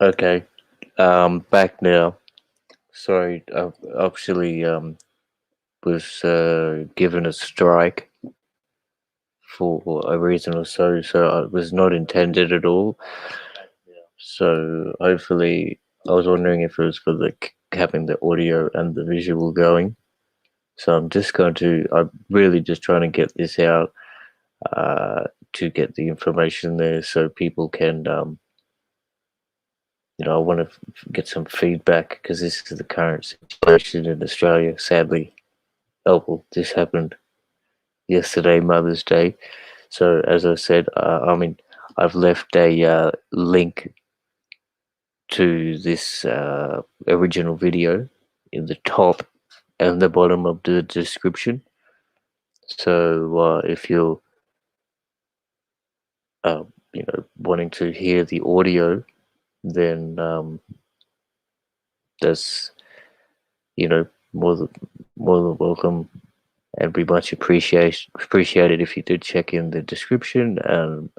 Okay. Back now. Sorry, I actually was given a strike for a reason or so it was not intended at all. So hopefully, I was wondering if it was for having the audio and the visual going. So I'm really just trying to get this out to get the information there so people can, I want to get some feedback because this is the current situation in Australia, sadly. Oh, well, this happened yesterday, Mother's Day. So, as I said, I've left a link to this original video in the top and the bottom of the description. So, if you're, wanting to hear the audio, then that's, you know, more than welcome, and be much appreciated if you did check in the description and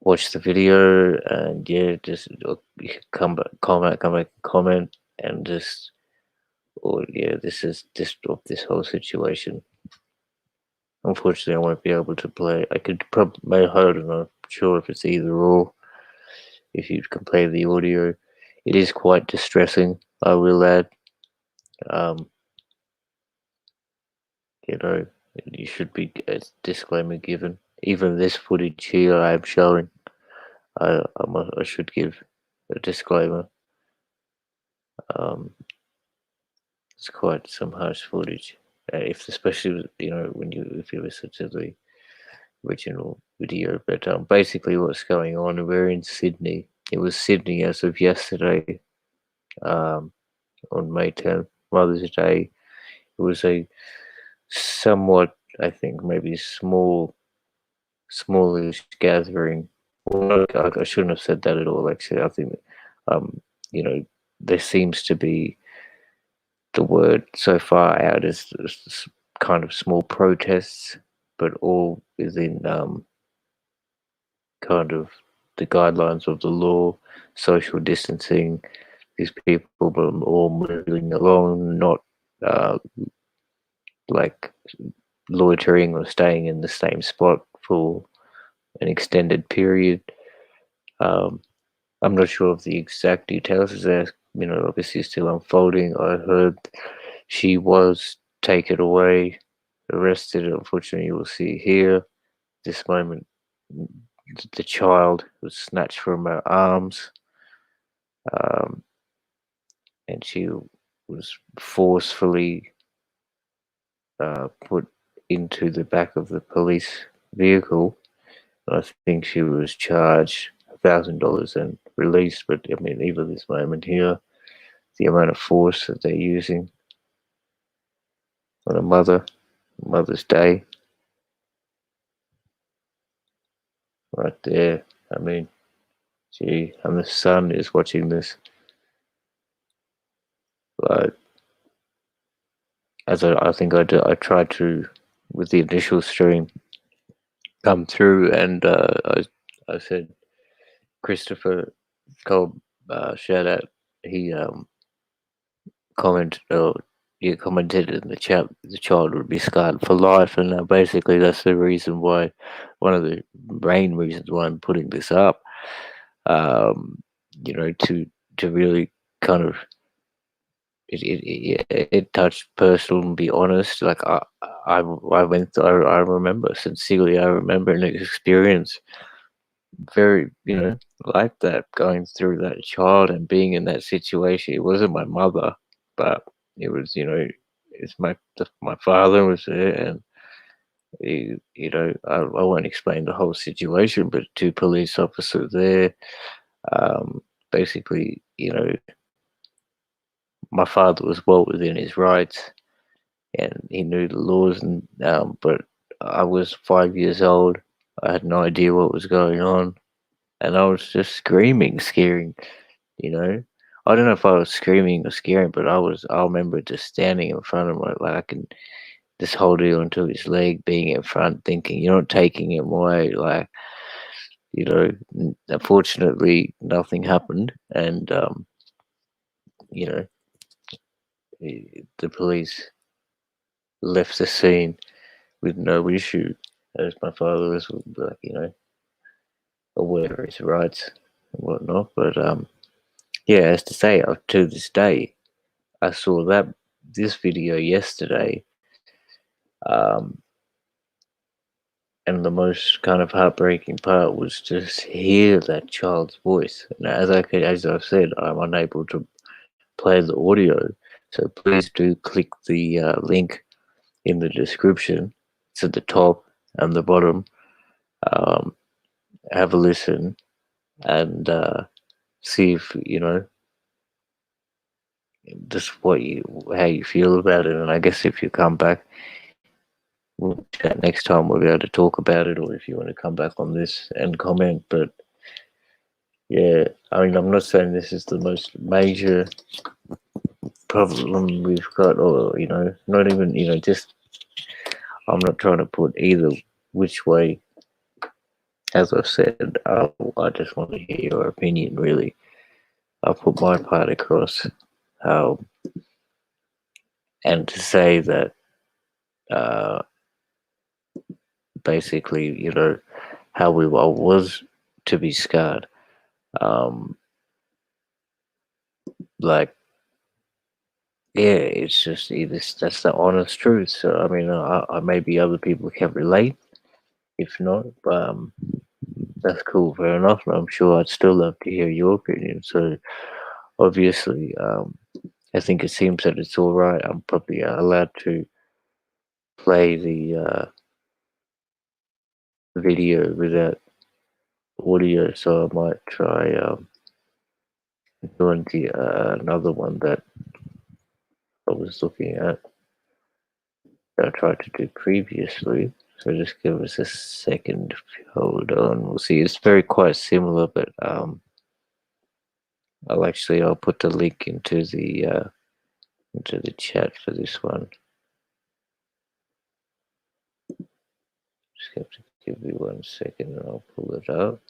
watch the video, and yeah, just you can come back, comment, and just, or yeah, this is just of this whole situation. Unfortunately, I won't be able to play. I could probably, I don't know, sure if it's either or. If you can play the audio, it is quite distressing. I will add. Um, you know, you should be a disclaimer given. Even this footage here I am showing, I should give a disclaimer. Um, it's quite some harsh footage. If especially when if you listen to the original video, but basically what's going on? We're in Sydney. It was Sydney as of yesterday, um, on May 10th, Mother's Day. It was a somewhat, I think, maybe smallish gathering. Well, I shouldn't have said that at all. Actually, I think, um, you know, there seems to be the word so far out as kind of small protests, but all within kind of the guidelines of the law, social distancing. These people were all moving along, not uh, like loitering or staying in the same spot for an extended period. Um, I'm not sure of the exact details as they're, obviously still unfolding. I heard she was taken away, arrested. Unfortunately, you will see here, this moment, the child was snatched from her arms, um, and she was forcefully put into the back of the police vehicle. I think she was charged $1,000 and released. But I mean, even this moment here, the amount of force that they're using on a Mother's Day, right there. I mean, gee, and the son is watching this. But as I think I tried to, with the initial stream, come through, and I said Christopher Cole, shout out. He comment you commented in the chat the child would be scarred for life, and basically that's the reason why, one of the main reasons why I'm putting this up, um to really kind of, it touched personal, and be honest, like I went through, I remember sincerely, I remember an experience very, like that, going through that child and being in that situation. It wasn't my mother, but it was, it's my father was there, and I won't explain the whole situation, but two police officers there. Basically, my father was well within his rights, and he knew the laws, and but I was 5 years old. I had no idea what was going on, and I was just screaming, scaring. You know, I don't know if I was screaming or scaring, but I remember just standing in front of him, like I can just holding onto his leg, being in front, thinking, you're not taking him away. Like, Unfortunately, nothing happened, and you know, the police left the scene with no issue, as my father was like, aware of his rights and whatnot. But yeah, as to say, to this day, I saw this video yesterday, um, and the most kind of heartbreaking part was just hear that child's voice. And as I've said, I'm unable to play the audio, so please do click the link in the description. It's at the top and the bottom. Um, have a listen and see if just how you feel about it. And I guess if you come back, we'll chat next time. We'll be able to talk about it, or if you want to come back on this and comment. But yeah, I mean, I'm not saying this is the most major problem we've got, or not even just. I'm not trying to put either which way. As I've said, I just want to hear your opinion. Really, I'll put my part across. Uh, and to say that uh, basically, how I was to be scarred. Um, like, yeah, it's just that's the honest truth. So I mean, maybe other people can relate. If not, that's cool, fair enough. And I'm sure I'd still love to hear your opinion. So obviously, I think it seems that it's all right. I'm probably allowed to play the video without audio, so I might try doing the another one that I was looking at that I tried to do previously. So just give us a second. Hold on. We'll see. It's very quite similar, but I'll put the link into the chat for this one. Just have to give me 1 second and I'll pull it up.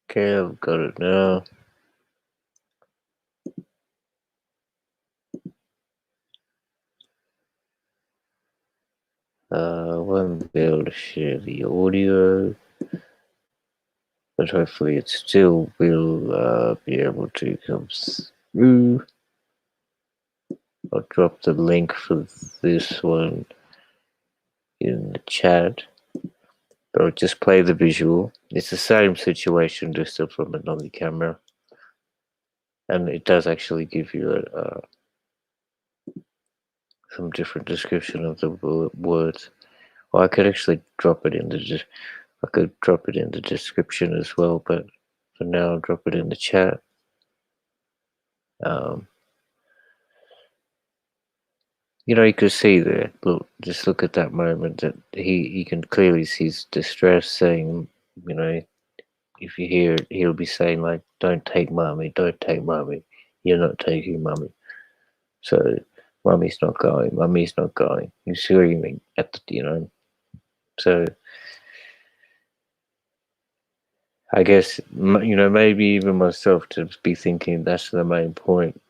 Okay, I've got it now. I won't be able to share the audio, but hopefully it still will be able to come through. I'll drop the link for this one in the chat, but I'll just play the visual. It's the same situation, just from another camera, and it does actually give you some different description of the words. Well, I could actually drop it in the description as well, but for now I'll drop it in the chat. You could see there. Just look at that moment that he can clearly see his distress, saying, if you hear it, he'll be saying like, "Don't take mommy, don't take mommy. You're not taking mommy." So, mommy's not going. Mommy's not going. He's screaming at So, I guess maybe even myself to be thinking that's the main point.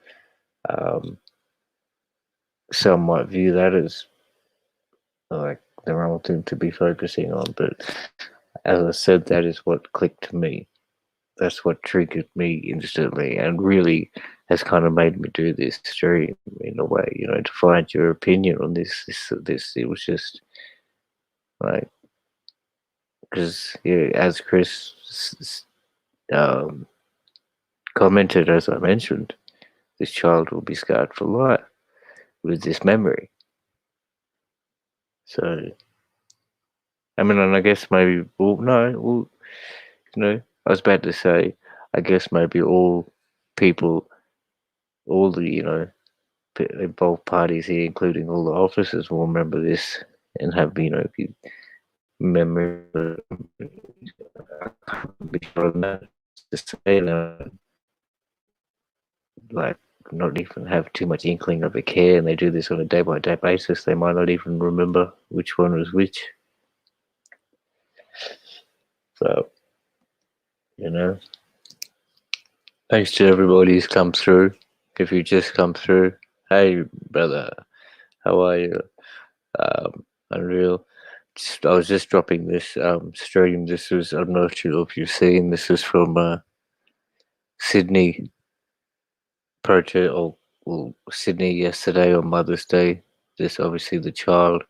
Some might view that as like the wrong thing to be focusing on, but as I said, that is what clicked to me. That's what triggered me instantly, and really has kind of made me do this stream in a way. To find your opinion on this. It was just like, because as Chris um, commented, as I mentioned, this child will be scarred for life with this memory. So, I mean, and I guess maybe, I was about to say, I guess maybe all people, all the involved parties here, including all the officers, will remember this and have memories. I can't be sure on that to say that, like, not even have too much inkling of a care, and they do this on a day by day basis. They might not even remember which one was which. So, you know, thanks to everybody who's come through. If you just come through, hey brother, how are you? Unreal. I was just dropping this stream. This was, I'm not sure if you've seen. This was from Sydney protest, or well, Sydney yesterday on Mother's Day. This obviously the child,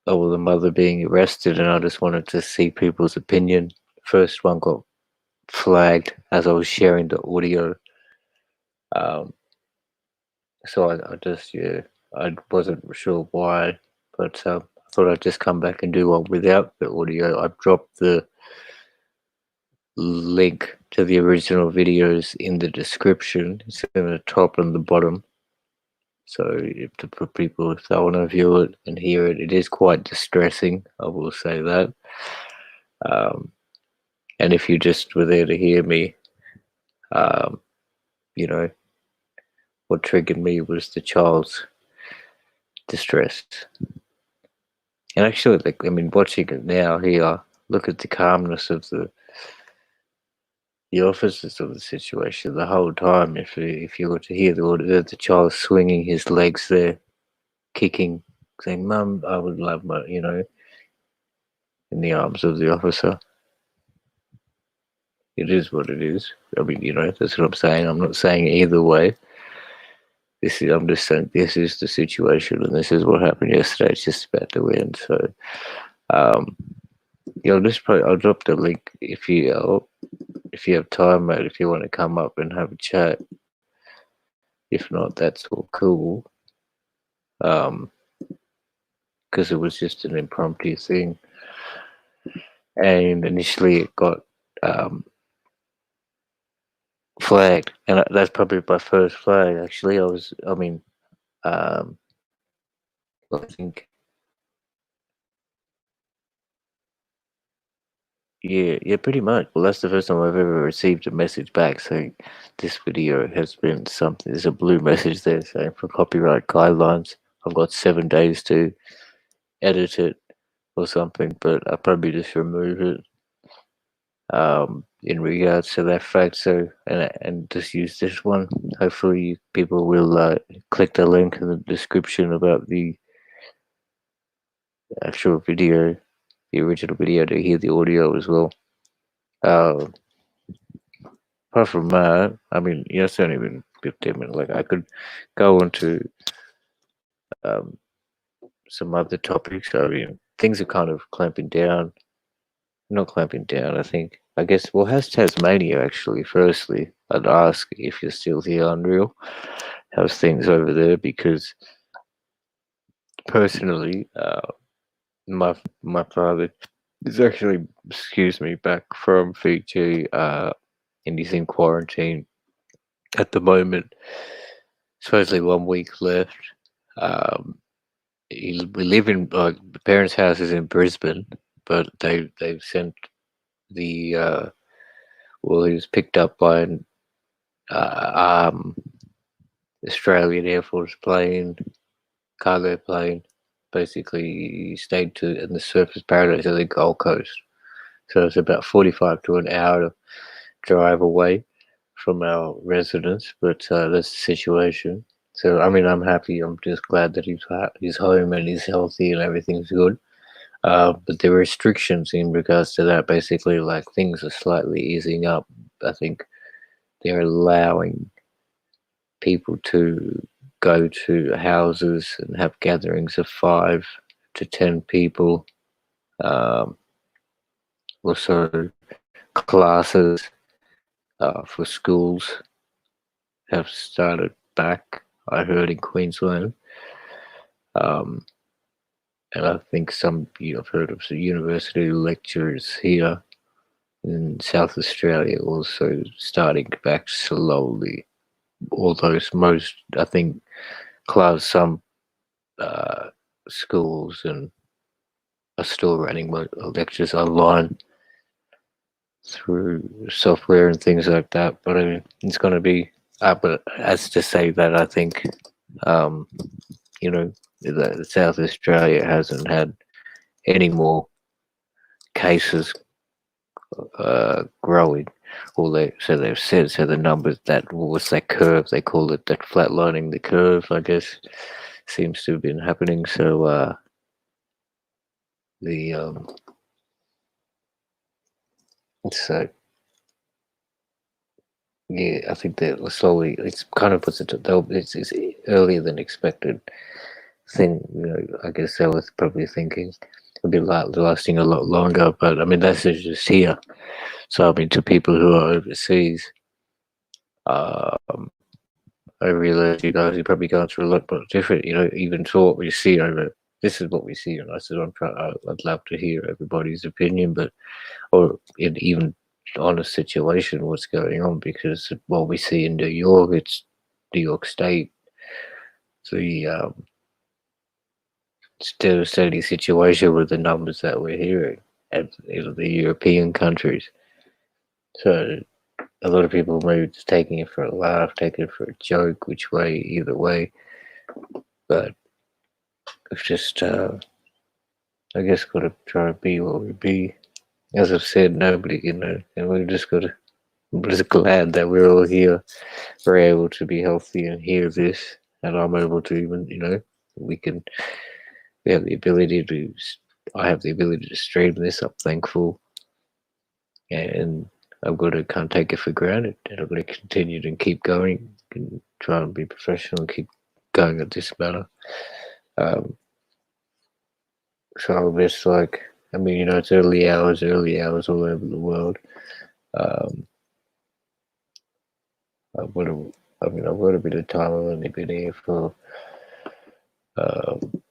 or the mother being arrested, and I just wanted to see people's opinion. First one got flagged as I was sharing the audio. Um, so I just, yeah, I wasn't sure why, but I thought I'd just come back and do one without the audio. I dropped the link to the original videos in the description. It's in the top and the bottom. So for people, if they want to view it and hear it, it is quite distressing. I will say that. And if you just were there to hear me, um, you know, what triggered me was the child's distress. And actually, like, I mean, watching it now here, look at the calmness of the officers of the situation the whole time. If you were to hear the child swinging his legs there, kicking, saying, "Mum, I would love my," in the arms of the officer. It is what it is. I mean, that's what I'm saying. I'm not saying either way. I'm just saying this is the situation, and this is what happened yesterday. It's just about to end. So, I'll drop the link if you have time, mate. If you want to come up and have a chat. If not, that's all cool. Because it was just an impromptu thing, and initially it got flagged, and that's probably my first flag. Actually, I think, yeah, pretty much. Well, that's the first time I've ever received a message back saying this video has been something. There's a blue message there saying for copyright guidelines. I've got 7 days to edit it or something, but I'll probably just remove it in regards to that fact. So, and just use this one. Hopefully, people will click the link in the description about the actual video, the original video, to hear the audio as well. Apart from that, I mean, it's only been 15 minutes. Like, I could go into some other topics. I mean, things are kind of clamping down. Not clamping down, I guess, well, how's Tasmania actually? Firstly, I'd ask if you're still here, Unreal. How's things over there? Because personally, my father is actually, excuse me, back from Fiji, and he's in quarantine at the moment. Supposedly 1 week left. We live in the parents' house is in Brisbane, but they've sent the well, he was picked up by an Australian Air Force plane, cargo plane. Basically, he stayed in the surface paradise of the Gold Coast. So it's about 45 to an hour drive away from our residence, but that's the situation. So, I mean, I'm happy. I'm just glad that he's home and he's healthy and everything's good. But there are restrictions in regards to that. Basically, like, things are slightly easing up. I think they're allowing people to go to houses and have gatherings of 5 to 10 people. Also, classes for schools have started back, I heard, in Queensland. And I think I've heard of some university lecturers here in South Australia also starting back slowly. Although most, I think, some uh, schools and are still running lectures online through software and things like that. But I mean, it's going to be. But as to say that, I think, um, you know, that South Australia hasn't had any more cases growing. Or they've said, so the numbers, that, what's that curve, they call it, that flatlining the curve, I guess, seems to have been happening. So the so yeah, I think that slowly, it's kind of puts it it's earlier than expected thing. I guess they were probably thinking it'll be lasting a lot longer, but I mean that's just here. So I mean, to people who are overseas, um, I realize you guys are probably going through a lot more different. Even to what we see over. This is what we see, and I said I'd love to hear everybody's opinion, but or even on a situation, what's going on, because what we see in New York, it's New York State, the devastating situation with the numbers that we're hearing, and the European countries. So a lot of people maybe just taking it for a laugh, taking it for a joke, which way, either way. But it's just, I guess, got to try to be what we be. As I've said, nobody, and we've just got to. I'm just glad that we're all here. We're able to be healthy and hear this, and I'm able to even, we can. We have the ability to. I have the ability to stream this. I'm thankful, and I'm going to can't take it for granted, and I'm going to continue to keep going and try and be professional and keep going at this matter. Um, so it's like, I mean, it's early hours all over the world. Um, I've got a bit of time. I've only been here for um,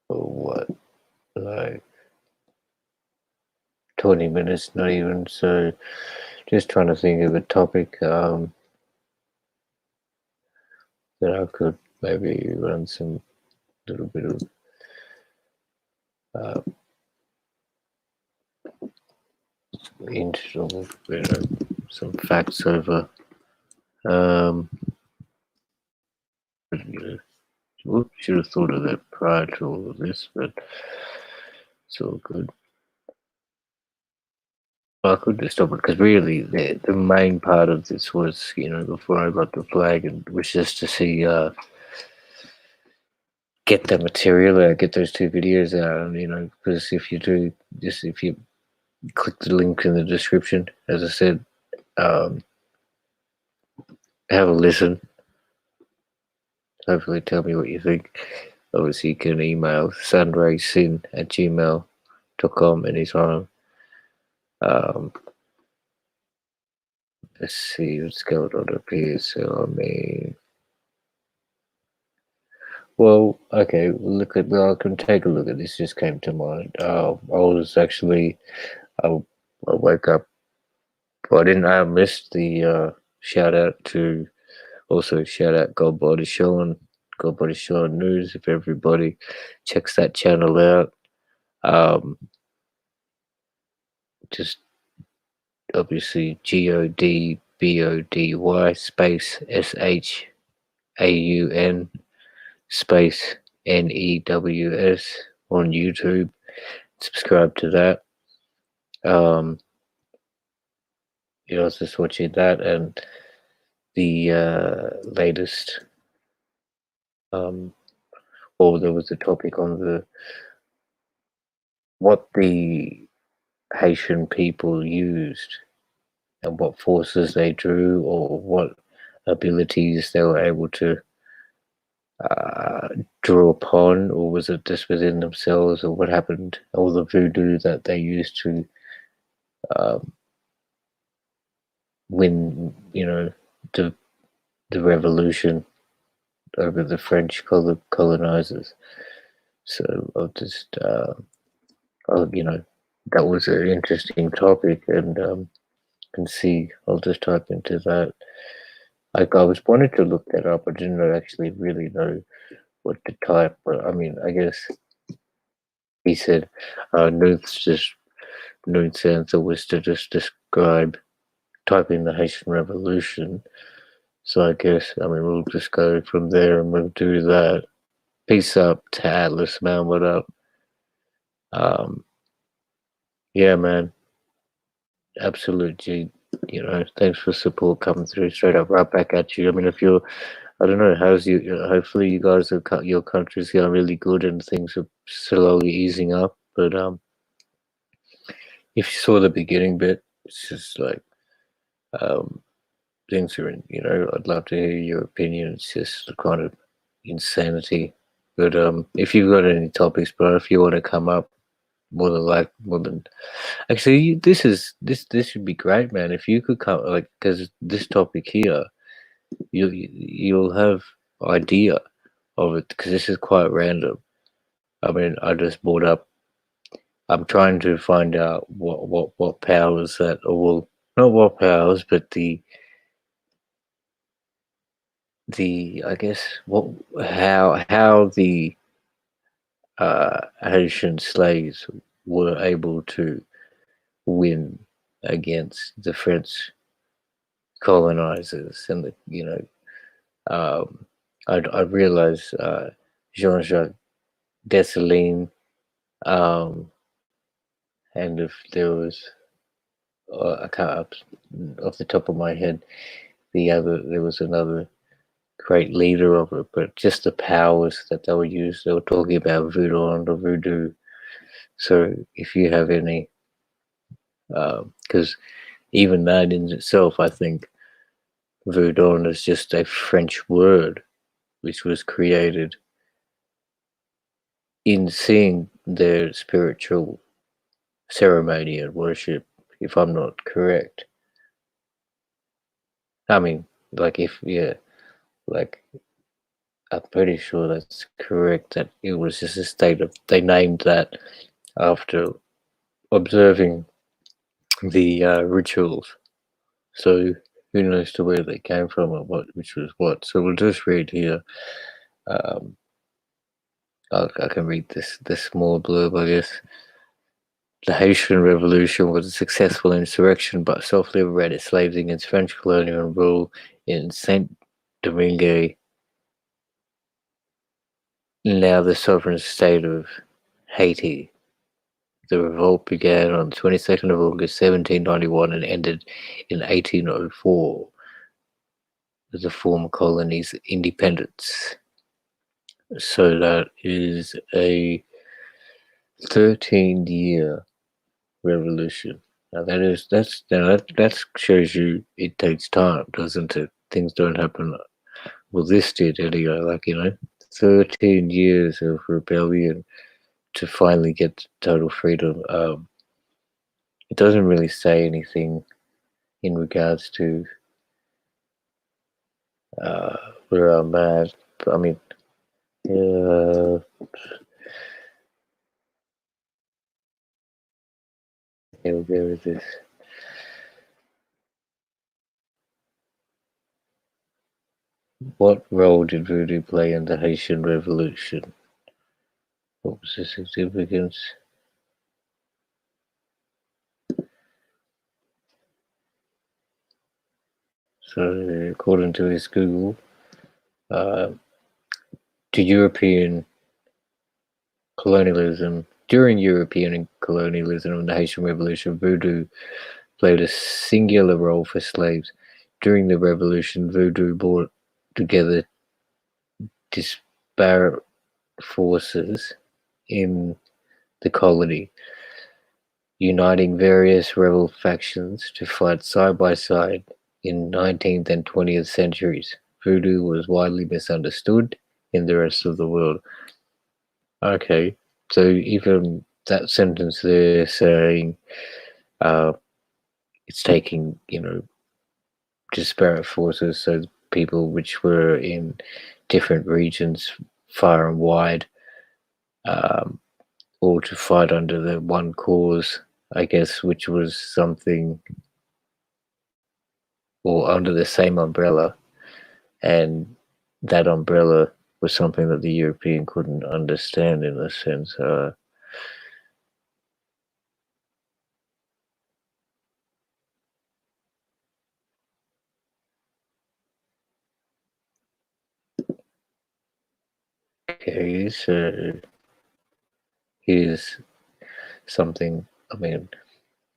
what, like 20 minutes, not even. So just trying to think of a topic that I could maybe run some little bit of uh, into, some facts over. Um, should have thought of that prior to all of this, but it's all good. I could just stop it, because really the main part of this was, before I got the flag, and was just to see, get the material out, get those 2 videos out, and because if you click the link in the description, as I said, um, have a listen. Hopefully, tell me what you think. Obviously, you can email sunraysin@gmail.com anytime. Let's see what's going on up here. So, I mean, well, okay, I can take a look at this. Just came to mind. I was actually, I woke up. Well, I missed the shout out to, also shout out God Body Sean, God Body Sean News. If everybody checks that channel out, um, just obviously GODBODY space SHAUN space NEWS on YouTube. Subscribe to that. I was just watching that, and the latest. Or there was a topic on what the Haitian people used and what forces they drew, or what abilities they were able to draw upon, or was it just within themselves, or what happened, all the voodoo that they used to um, win, the revolution over the French colonizers. So I'll just, that was an interesting topic, and can see. I'll just type into that. I was wanting to look that up. I didn't actually really know what to type, but I mean, I guess he said Newt's answer was to just describe typing the Haitian Revolution. So I guess, I mean, we'll just go from there and we'll do that. Peace up to Atlas, man. What up? Um, yeah, man. Absolute G. Thanks for support coming through straight up right back at you. I mean, if you're, I don't know, how's you, hopefully you guys have cut your country's going really good and things are slowly easing up. But if you saw the beginning bit, it's just like, um, things are in, I'd love to hear your opinion. It's just the kind of insanity. But if you've got any topics, bro, if you want to come up, more than actually, this should be great, man. If you could come, like, because this topic here, you'll have idea of it because this is quite random. I mean, I just brought up. I'm trying to find out what powers that, or well, not what powers, but the I guess what how the Haitian slaves were able to win against the French colonizers, and I realized Jean-Jacques Dessalines, um, and if there was I can't off the top of my head there was another great leader of it, but just the powers that they would use. They were talking about voodoo and the voodoo. So if you have any, because even that in itself, I think voodoo is just a French word which was created in seeing their spiritual ceremony and worship, if I'm not correct. I mean, like, if, yeah, like, I'm pretty sure that's correct, that it was just a state of, they named that after observing the rituals. So who knows to where they came from and which was what. So we'll just read here. Um, I can read this small blurb, I guess. The Haitian Revolution was a successful insurrection but self-liberated slaves against French colonial rule in Saint-Domingue, now the sovereign state of Haiti. The revolt began on the 22nd of August 1791 and ended in 1804 with the former colony's independence. So that is a 13-year revolution. Now that shows you it takes time, doesn't it? Things don't happen. Well, this did anyway. 13 years of rebellion to finally get total freedom. It doesn't really say anything in regards to where I'm at. I mean, uh, there is this. What role did voodoo play in the Haitian Revolution? What was the significance? So, according to this Google, uh, to European colonialism, during European colonialism and the Haitian Revolution, voodoo played a singular role for slaves. During the revolution, voodoo brought together disparate forces in the colony, uniting various rebel factions to fight side by side in 19th and 20th centuries. Voodoo was widely misunderstood in the rest of the world. Okay, so even that sentence there saying uh, it's taking, disparate forces, so people which were in different regions, far and wide, all to fight under the one cause. I guess, which was something, or under the same umbrella, and that umbrella was something that the European couldn't understand in a sense. Okay, so here's something. I mean,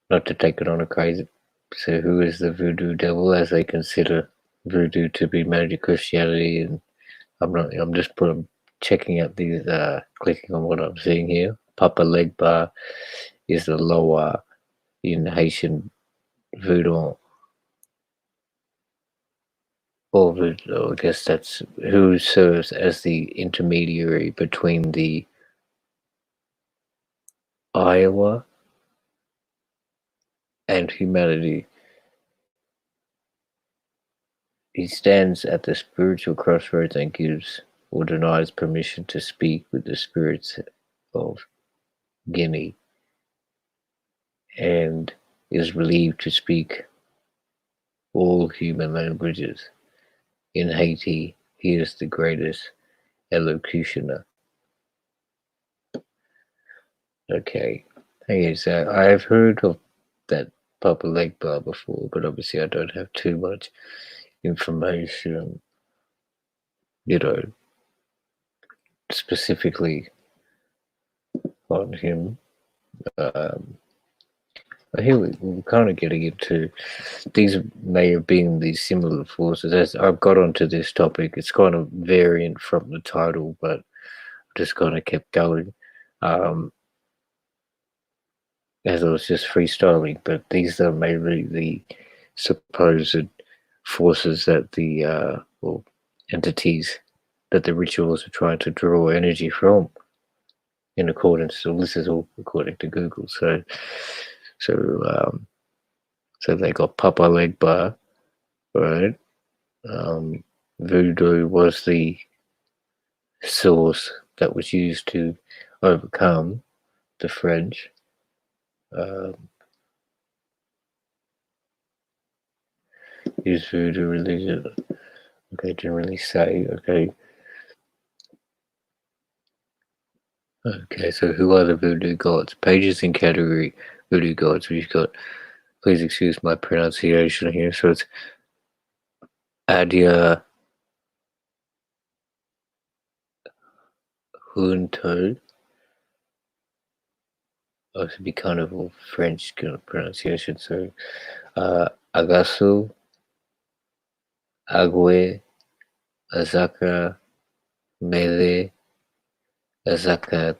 not to take it on a crazy. So, who is the voodoo devil, as they consider voodoo to be magic Christianity? And I'm not. I'm just checking out these. Clicking on what I'm seeing here. Papa Legba is the lower in Haitian voodoo. Or I guess that's who serves as the intermediary between the Iowa and humanity. He stands at the spiritual crossroads and gives or denies permission to speak with the spirits of Guinea, and is believed to speak all human languages. In Haiti, he is the greatest elocutioner. Okay. Okay, so I've heard of that Papa Lake Bar before, but obviously I don't have too much information, you know, specifically on him. Um, but here we're kind of getting into these may have been these similar forces. As I've got onto this topic, it's kind of variant from the title, but just kind of kept going. Um, as I was just freestyling, but these are mainly the supposed forces that the or entities that the rituals are trying to draw energy from, in accordance. So this is all according to Google. So so they got Papa Legba, right? Um, Voodoo was the source that was used to overcome the French. Um, use voodoo religion. Okay, didn't really say. Okay. Okay, so who are the voodoo gods? Pages in category voodoo gods. We've got, please excuse my pronunciation here. So it's Adia Junto. Oh, it should be kind of a French kind of pronunciation. So Agasu, Agwe, Azaka, Mele, Azaka,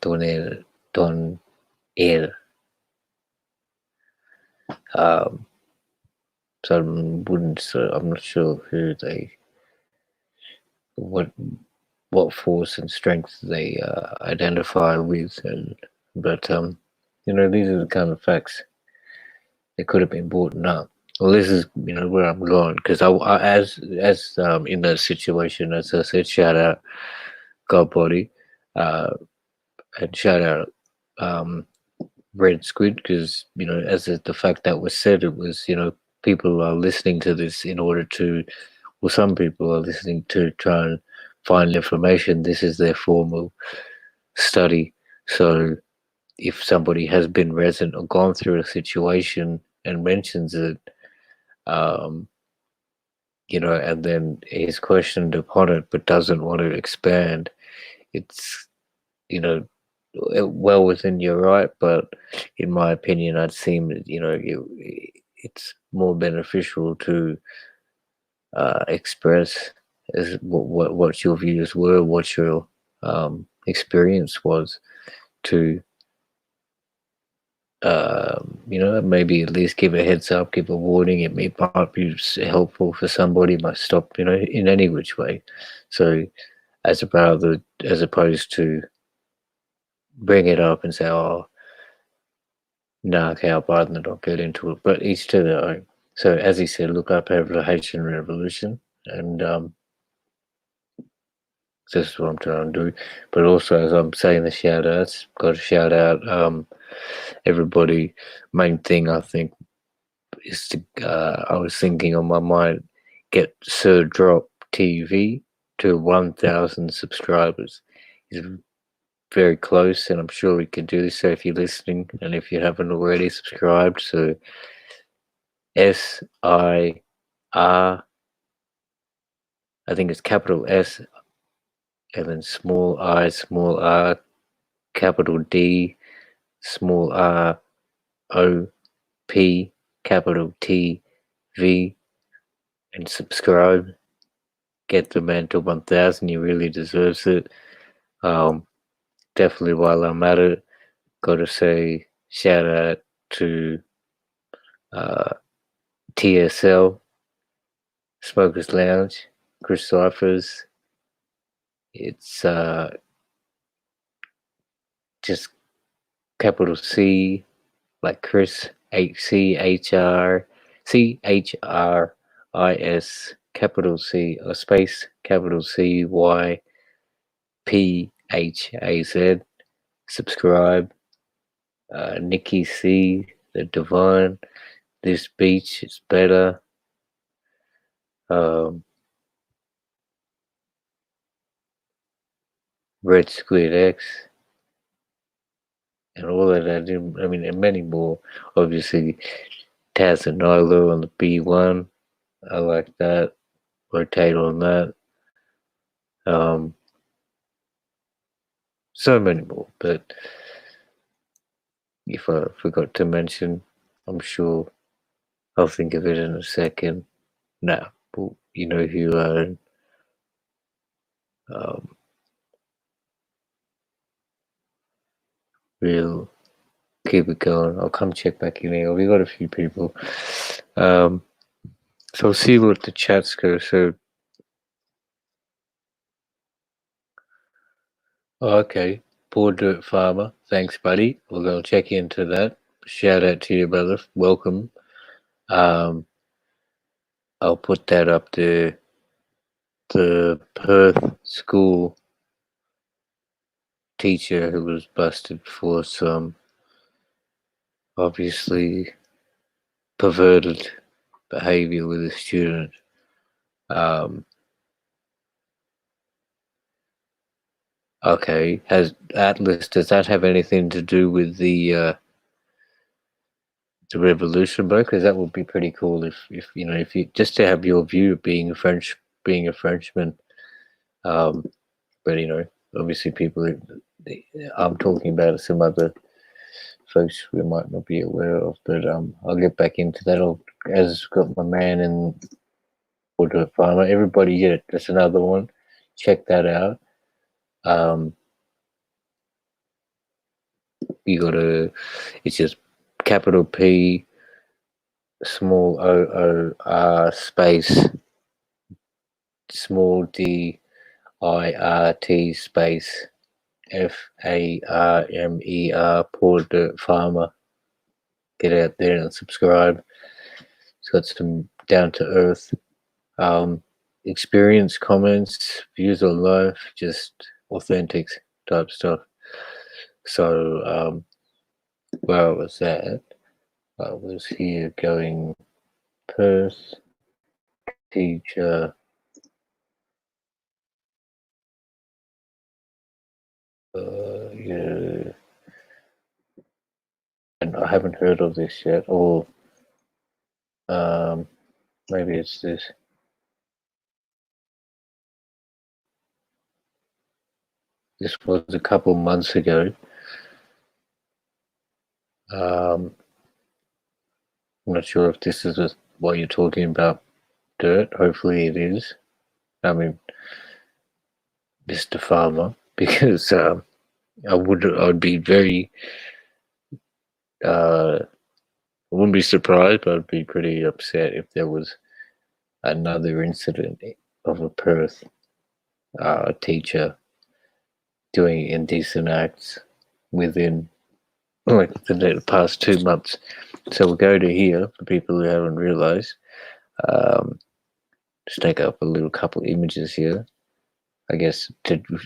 Ton El. Um, so I wouldn't. So I'm not sure who they, what force and strength they identify with, and but these are the kind of facts that could have been brought up. Well, this is where I'm going, because as in that situation, as I said, shout out God Body, uh, and shout out Red Squid, because as the fact that was said, it was people are listening to this in order to, well, some people are listening to try and find information. This is their formal study. So if somebody has been resident or gone through a situation and mentions it, um, and then is questioned upon it but doesn't want to expand, it's, well within your right. But in my opinion, I'd seem that, it's more beneficial to express as what your views were, what your experience was, to maybe at least give a heads up, give a warning. It might be helpful for somebody, might stop, in any which way. So as opposed to bring it up and say, oh, nah, okay, I'll bite and not get into it. But each to their own. So as he said, look up over the Haitian Revolution, and this is what I'm trying to do. But also, as I'm saying the shout outs, got to shout out everybody. Main thing I think is to I was thinking on my mind, get Sir Drop TV to 1,000 subscribers. He's very close, and I'm sure we can do this. So if you're listening, and if you haven't already subscribed, so SIR, I think it's capital S and then small I, small r, capital D, small r, O, P, capital T, V, and subscribe. Get the man to 1,000. He really deserves it. Definitely while I'm at it, got to say shout out to uh, TSL, Smokers Lounge, Chris Cyphers. It's just capital C, like Chris, CHRIS, capital C, or space, capital CYPHAZ. Subscribe. Nikki C, The Divine, This Beach is Better. Red Squid X, and all of that. I mean, and many more. Obviously, Taz and Nilo on the B1. I like that. Rotate on that. So many more, but if I forgot to mention, I'm sure I'll think of it in a second. Nah, but you know who you are. We'll keep it going. I'll come check back in here. We got a few people. So we'll see what the chats go. So, okay. Poor Dirt Farmer. Thanks, buddy. We're going to check into that. Shout out to you, brother. Welcome. I'll put that up there. The Perth school teacher who was busted for some obviously perverted behavior with a student. Okay, has Atlas, does that have anything to do with the revolution, bro? Because that would be pretty cool if you know, if you just to have your view of being a Frenchman. But you know, obviously people I'm talking about some other folks we might not be aware of, but I'll get back into that. As got my man in Order Farmer. Everybody, yeah, that's another one. Check that out. You gotta. It's just capital P, small OOR space, small DIRT space FARMER. Poor Dirt Farmer. Get out there and subscribe. It's got some down to earth experience, comments, views on life, just authentic type stuff. So where I was at, I was here going Perth teacher. Yeah, and I haven't heard of this yet, or maybe it's this. This was a couple months ago. I'm not sure if this is what you're talking about, Dirt. Hopefully it is. I mean, Mr. Farmer, because I'd be very, I wouldn't be surprised, but I'd be pretty upset if there was another incident of a Perth teacher doing indecent acts within like the past 2 months. So we'll go to here for people who haven't realized. Just take up a little couple images here. I guess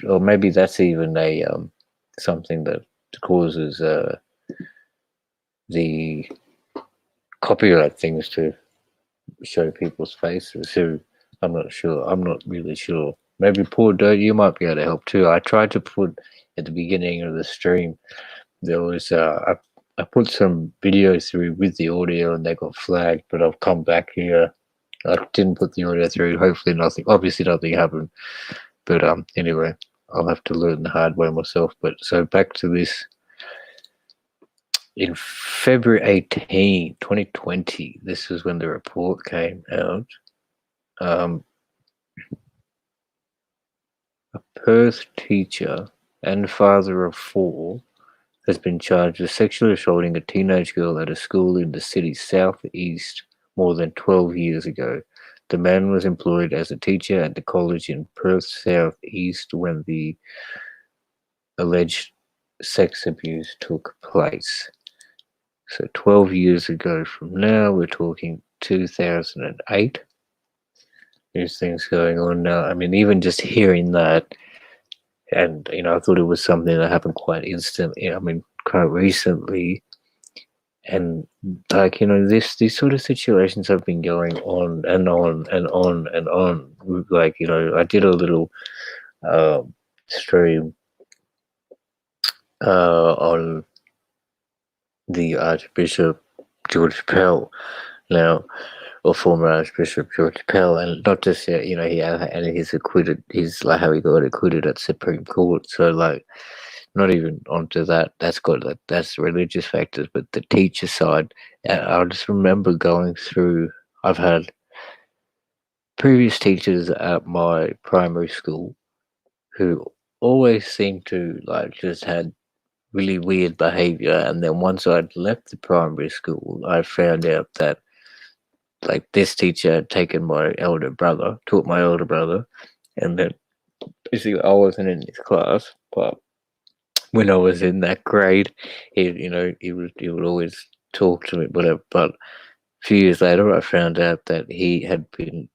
or maybe that's even a something that causes the copyright things to show people's faces who I'm not sure. I'm not really sure. Maybe Paul Dirt, you might be able to help too. I tried to put at the beginning of the stream, there was I put some videos through with the audio and they got flagged, but I've come back here. I didn't put the audio through. Hopefully nothing, obviously nothing happened. But anyway, I'll have to learn the hard way myself. But so back to this. In February 2020, this was when the report came out. Um, a Perth teacher and father of four has been charged with sexually assaulting a teenage girl at a school in the city's southeast more than 12 years ago. The man was employed as a teacher at the college in Perth southeast when the alleged sex abuse took place. So 12 years ago from now, we're talking 2008. There's things going on now. I mean, even just hearing that, and I thought it was something that happened quite instantly. I mean, quite recently, and like these sort of situations have been going on and on and on and on. Like I did a little stream on the Archbishop George Pell now, or former Archbishop George Pell, and not just he's acquitted. He's like how he got acquitted at Supreme Court. So like, not even onto that. That's religious factors, but the teacher side. I just remember going through. I've had previous teachers at my primary school who always seemed to like just had really weird behavior, and then once I'd left the primary school, I found out that like this teacher had taken taught my elder brother, and then basically I wasn't in his class, but when I was in that grade, he would always talk to me, whatever. But a few years later, I found out that he had been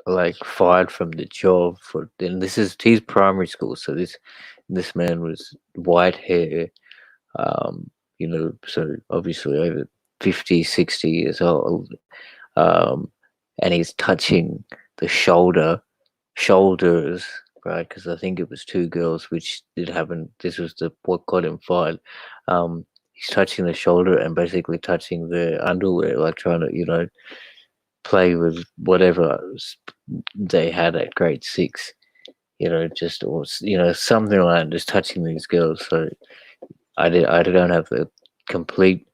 like fired from the job and this is his primary school, so this man was white hair, so obviously over 50, 60 years old, um, and he's touching the shoulders, right? Because I think it was two girls, which did happen. This was what got him fired. He's touching the shoulder and basically touching the underwear, like trying to, play with whatever they had at grade 6. Just or something like that, just touching these girls. So I don't have the complete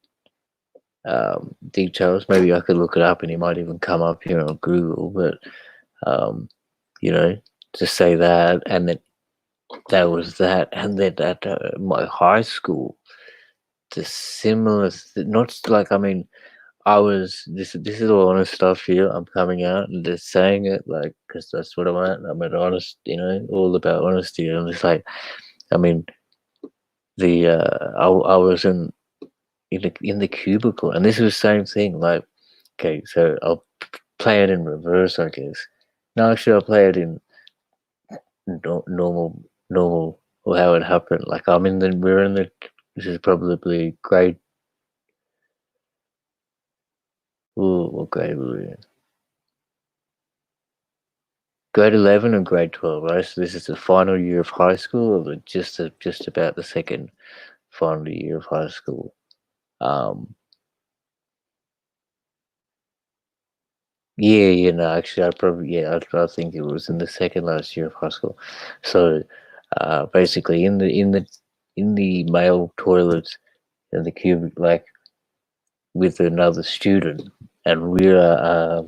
details. Maybe I could look it up, and he might even come up here on Google. But um, to say that, and then that was that, and then at my high school, the similar, not like I mean, I was this is all honest stuff here. I'm coming out and just saying it like because that's what I'm at. I'm an honest, all about honesty. And it's like, I mean, I was in the cubicle, and this was the same thing. Like, okay, so I'll play it in reverse, I guess. No, actually, I'll play it in normal, or how it happened. Like, this is probably grade. Ooh, what grade were we in? Grade 11 and grade 12, right? So this is the final year of high school, or just about the second final year of high school. Yeah, no, actually, I think it was in the second last year of high school. So, basically, in the male toilets in the cube, like with another student, and we're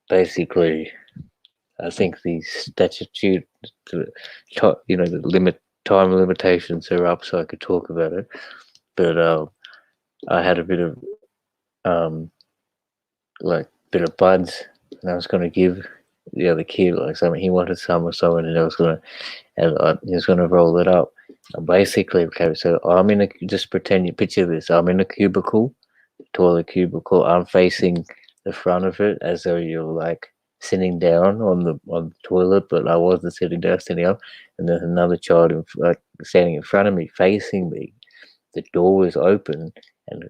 basically, I think the statute, the time limitations are up, so I could talk about it. But I had a bit of um, buds, and I was going to give the other kid like something. He wanted some or something, and he was gonna roll it up. And basically, okay, so just pretend you picture this. I'm in a cubicle, toilet cubicle. I'm facing the front of it as though you're like sitting down on the toilet, but I wasn't sitting down, sitting up. And there's another child standing in front of me, facing me. The door was open, and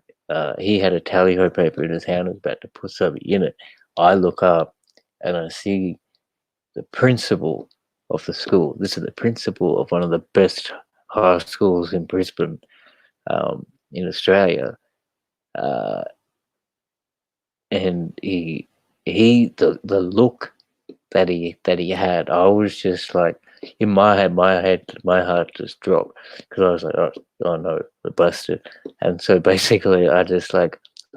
he had a tally ho paper in his hand and was about to put something in it. I look up and I see the principal of the school. This is the principal of one of the best high schools in Brisbane, in Australia. Uh, and the look that he had, I was just like, in my heart just dropped because I was like, oh no, we're busted. And so basically, I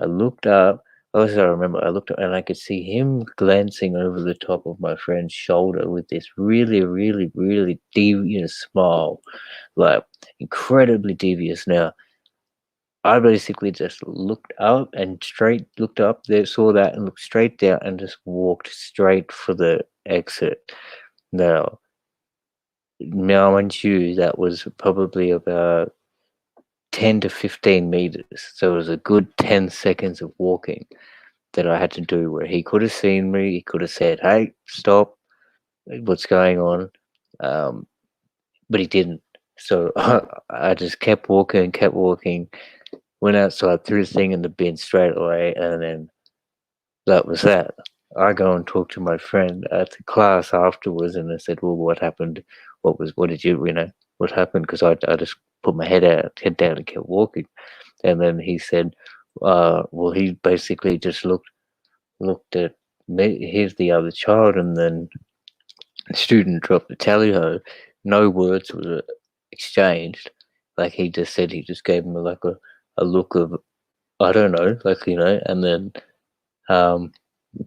looked up. Also, I remember I looked up and I could see him glancing over the top of my friend's shoulder with this really, really, really devious smile, like incredibly devious. Now, I basically just looked up there, saw that, and looked straight down and just walked straight for the exit. Now, mind you, that was probably about 10 to 15 meters. So it was a good 10 seconds of walking that I had to do where he could have seen me. He could have said, hey, stop, what's going on? Um, but he didn't. So I just kept walking, went outside, threw the thing in the bin straight away, and then that was that. I go and talk to my friend at the class afterwards, and I said, "Well, what happened? What did what happened?" Because I just put my head down, and kept walking. And then he said, "Well, he basically just looked at me. Here's the other child," and then the student dropped the tally ho. No words were exchanged. Like he just said, he just gave him like a look of I don't know, and then um,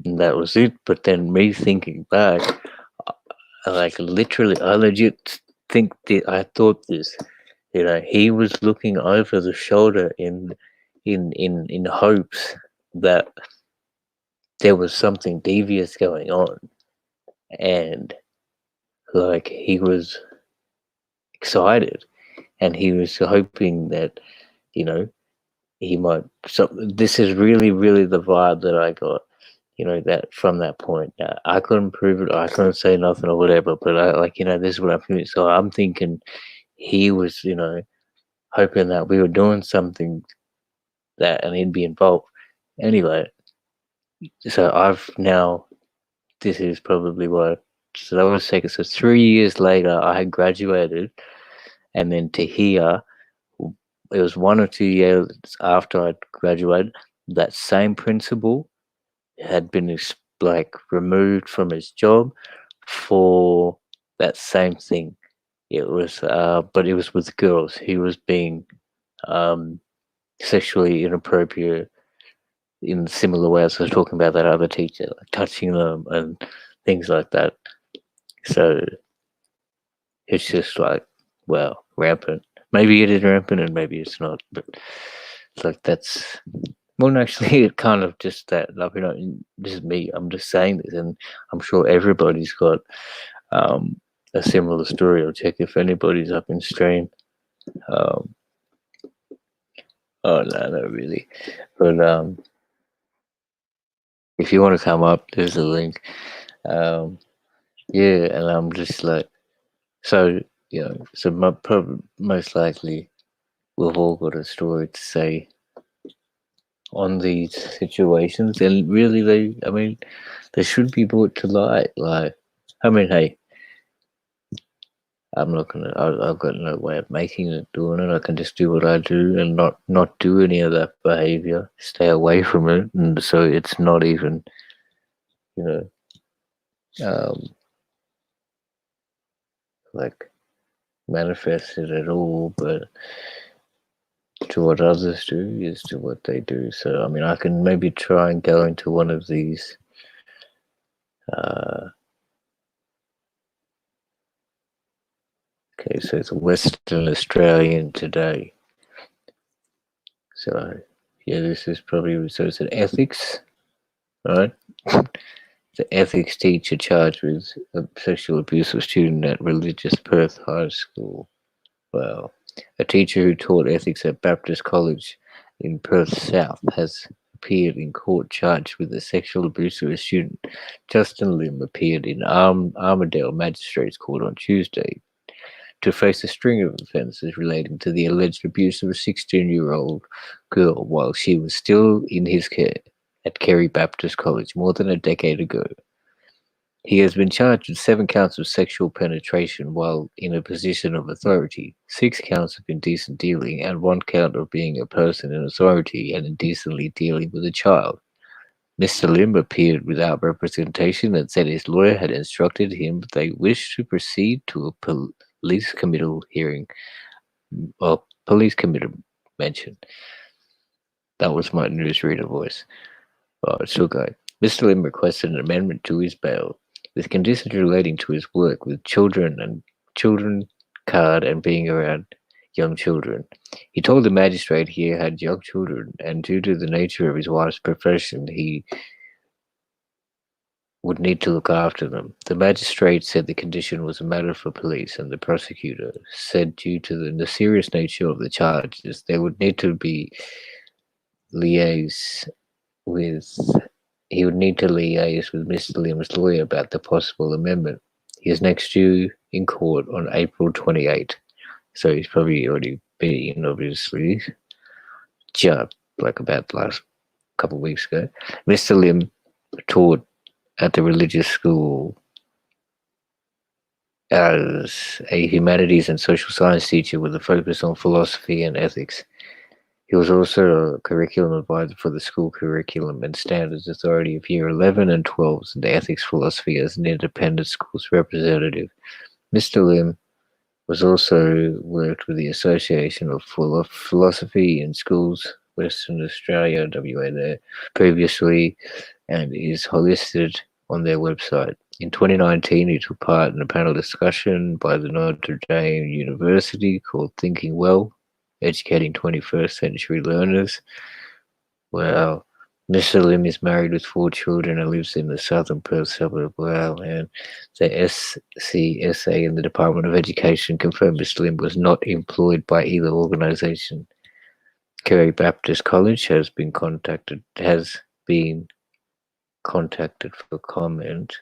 and that was it. But then me thinking back, I legit think that I thought this. He was looking over the shoulder in hopes that there was something devious going on, and like he was excited, and he was hoping that you know he might. So this is really, really the vibe that I got. That from that point. I couldn't prove it. I couldn't say nothing or whatever. But this is what I'm feeling. So I'm thinking he was, hoping that we were doing something that and he'd be involved. Anyway, so I've now. This is probably what. So that was second. So 3 years later, I had graduated, and then to here, it was 1 or 2 years after I graduated. That same principal had been removed from his job for that same thing. It was, but it was with girls. He was being um, sexually inappropriate in similar ways. I was talking about that other teacher, like touching them and things like that. So it's just well, rampant. Maybe it is rampant and maybe it's not, but it's like that's well, no, actually, it kind of just that, this is me. I'm just saying this, and I'm sure everybody's got a similar story. I'll check if anybody's up in stream. Um, oh no, not really. But if you want to come up, there's a link. Yeah, and I'm just like, so so most likely we've all got a story to say on these situations, and really, they should be brought to light. Hey, I'm not gonna. I've got no way of making it, doing it. I can just do what I do and not do any of that behavior. Stay away from it, and so it's not even, you know, um, like manifested at all. But to what others do is to what they do. So I can maybe try and go into one of these. Okay, so it's a Western Australian today. So yeah, this is probably so it's an ethics, right? The ethics teacher charged with sexual abuse of a student at religious Perth High School. Well, a teacher who taught ethics at Baptist College in Perth South has appeared in court charged with the sexual abuse of a student. Justin Lim appeared in Armadale Magistrates Court on Tuesday to face a string of offences relating to the alleged abuse of a 16-year-old girl while she was still in his care at Kerry Baptist College more than a decade ago. He has been charged with 7 counts of sexual penetration while in a position of authority, 6 counts of indecent dealing, and 1 count of being a person in authority and indecently dealing with a child. Mr. Lim appeared without representation and said his lawyer had instructed him that they wished to proceed to a police committal hearing. Police committal mention. That was my newsreader voice. Still going. Mr. Lim requested an amendment to his bail, with conditions relating to his work with children card and being around young children. He told the magistrate he had young children, and due to the nature of his wife's profession, he would need to look after them. The magistrate said the condition was a matter for police, and the prosecutor said due to the serious nature of the charges, there would need to be liaise with he would need to liaise with Mr. Lim's lawyer about the possible amendment. He is next due in court on April 28, so he's probably already been, obviously, like about the last couple of weeks ago. Mr. Lim taught at the religious school as a humanities and social science teacher with a focus on philosophy and ethics. He was also a curriculum advisor for the School Curriculum and Standards Authority of Year 11 and 12 and Ethics Philosophy as an independent schools representative. Mr. Lim was also worked with the Association of Philosophy in Schools, Western Australia, WA there, previously, and is listed on their website. In 2019, he took part in a panel discussion by the Notre Dame University called Thinking Well, Educating 21st Century Learners. Wow. Mr. Lim is married with 4 children and lives in the southern Perth suburb. Wow, man. The SCSA and the Department of Education confirmed Mr. Lim was not employed by either organisation. Kerry Baptist College has been contacted for comment.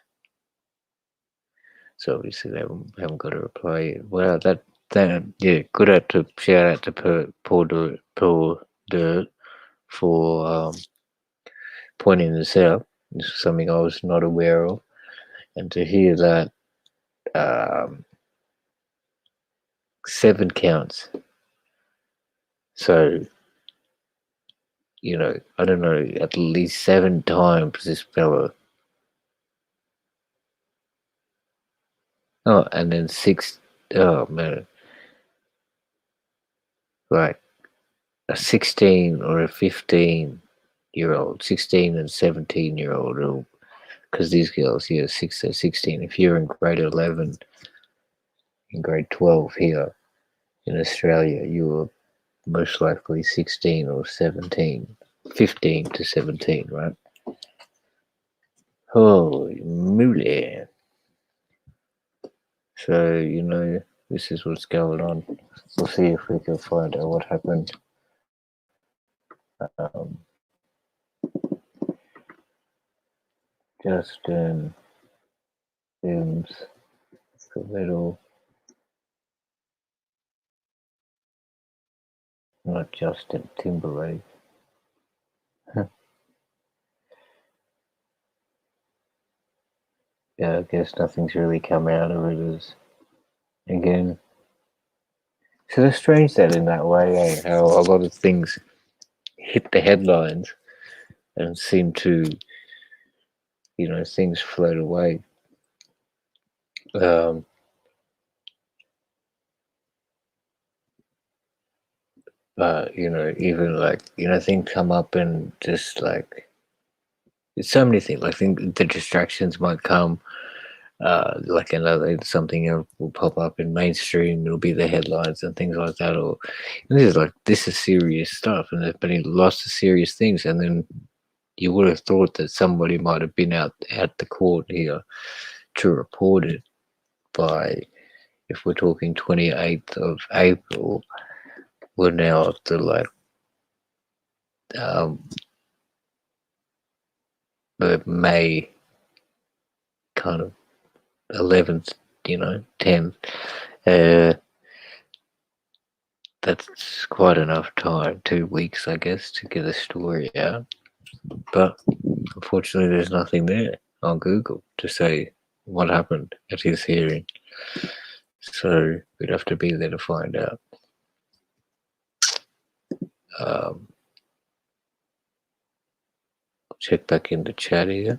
So obviously they haven't got a reply yet. Wow, yeah, shout out to Paul Dirt for pointing this out. This is something I was not aware of, and to hear that 7 counts. So, I don't know, at least 7 times this fella. Oh, and then 6. Oh man, like a 16 or a 15-year-old, 16 and 17-year-old, because these girls here, 16. If you're in grade 11, in grade 12 here in Australia, you were most likely 16 or 17, 15 to 17, right? Holy moly. So, this is what's going on. We'll see if we can find out what happened. Justin Sims, Covetto, not Justin Timberlake. Yeah, I guess nothing's really come out of it again. So it's strange that in that way, how a lot of things hit the headlines and seem to, things float away. But, even things come up and just it's so many things. I think the distractions might come, something else will pop up in mainstream, it'll be the headlines and things like that. Or this is serious stuff, and there's been lots of serious things, and then you would have thought that somebody might have been out at the court here to report it by, if we're talking 28th of April, we're now up to the May kind of 11th, 10th. that's quite enough time, 2 weeks, I guess, to get a story out. But unfortunately, there's nothing there on Google to say what happened at his hearing. So we'd have to be there to find out. Um, check back in the chat here.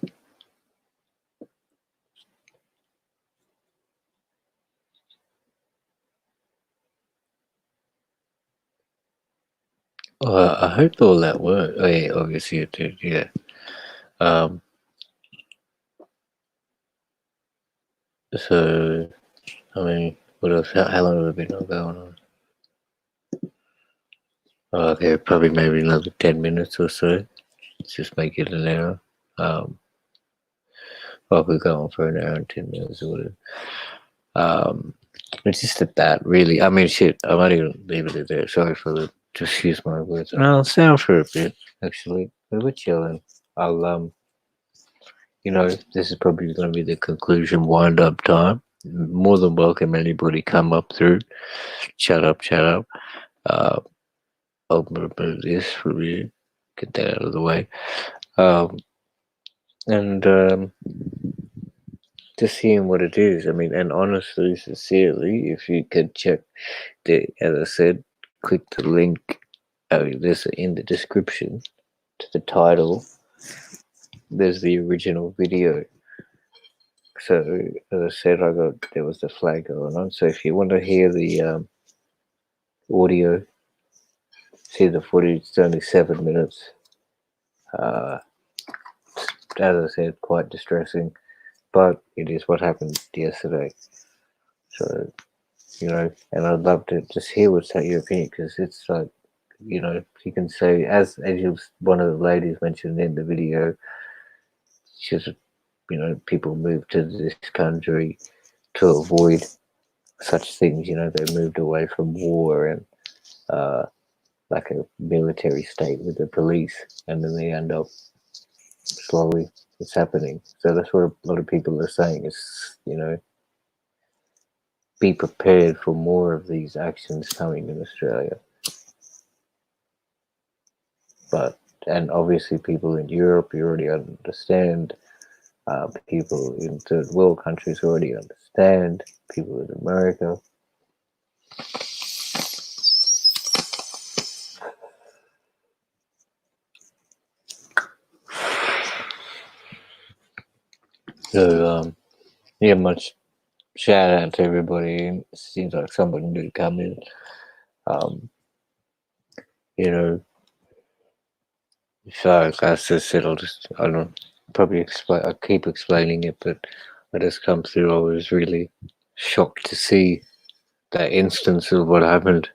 I hope all that worked. Oh, yeah, obviously it did, yeah. Um, so, I mean, what else? How long have we been going on? Okay, probably maybe another 10 minutes or so. Let's just make it an hour. Um, well, we're going for an hour and 10 minutes or whatever. It's just that, really. I mean, shit, I might even leave it there. Sorry for the, just use my words. And I'll sound for a bit, actually. We're chilling. I'll, this is probably going to be the conclusion wind up time. More than welcome anybody come up through. Chat up. Uh, I'll remove this for you. Get that out of the way. And just seeing what it is. I mean, and honestly, sincerely, if you could check as I said, click the link this in the description to the title. There's the original video. So as I said, there was the flag going on. So if you want to hear the audio, see the footage, it's only 7 minutes. As I said, quite distressing, but it is what happened yesterday. So, and I'd love to just hear what's your opinion, because it's like, you can say, as one of the ladies mentioned in the video, she's, people moved to this country to avoid such things. They moved away from war and like a military state with the police, and then they end up slowly. It's happening. So that's what a lot of people are saying. Is be prepared for more of these actions coming in Australia. And obviously people in Europe, you already understand. People in third world countries already understand. People in America. So, much shout out to everybody. It seems like somebody new come in. So as I said, I don't probably explain. I keep explaining it, but I just come through. I was really shocked to see that instance of what happened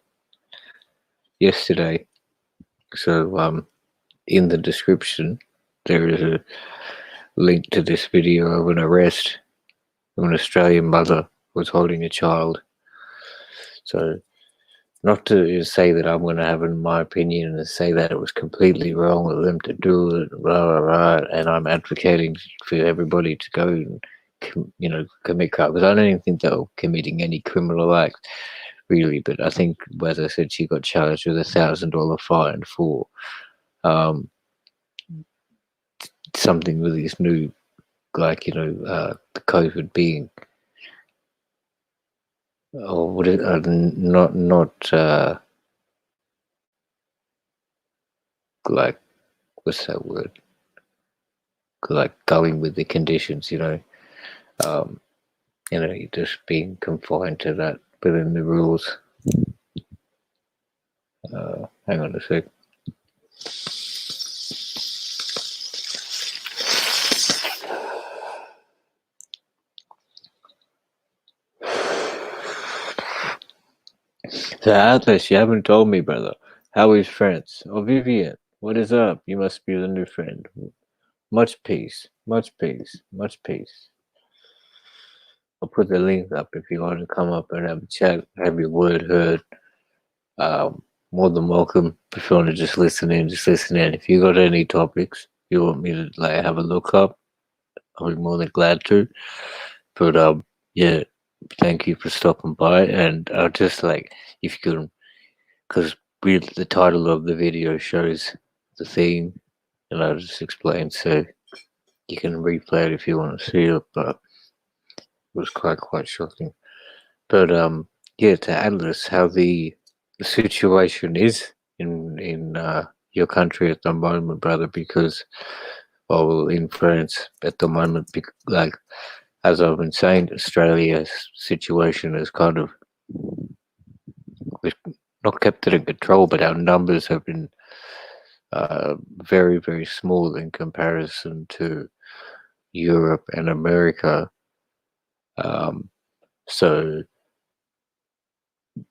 yesterday. So, in the description, there is a link to this video of an arrest of an Australian mother who was holding a child. So, not to say that I'm going to have in my opinion and say that it was completely wrong of them to do it, blah, blah, blah, and I'm advocating for everybody to go and, commit crime, because I don't even think they were committing any criminal act, really. But I think, as I said, she got charged with $1,000 fine for something with this new, like, the COVID being, or what it, not like, what's that word? Like going with the conditions, you're just being confined to that within the rules. Hang on a sec. So Atlas, you haven't told me, brother. How is France? Oh, Vivian, what is up? You must be the new friend. Much peace, much peace, much peace. I'll put the link up if you want to come up and have a chat, have your word heard. More than welcome. If you want to just listen in, just listen in. If you got any topics you want me to have a look up, I'll be more than glad to. But yeah, thank you for stopping by. And I'll just if you could because the title of the video shows the theme, and I just explained, so you can replay it if you want to see it, but it was quite shocking. But yeah, to Atlas, how the situation is in your country at the moment, brother, because well, in France at the moment, like as I've been saying, Australia's situation is kind of, we've not kept it in control, but our numbers have been very small in comparison to Europe and America. Um, so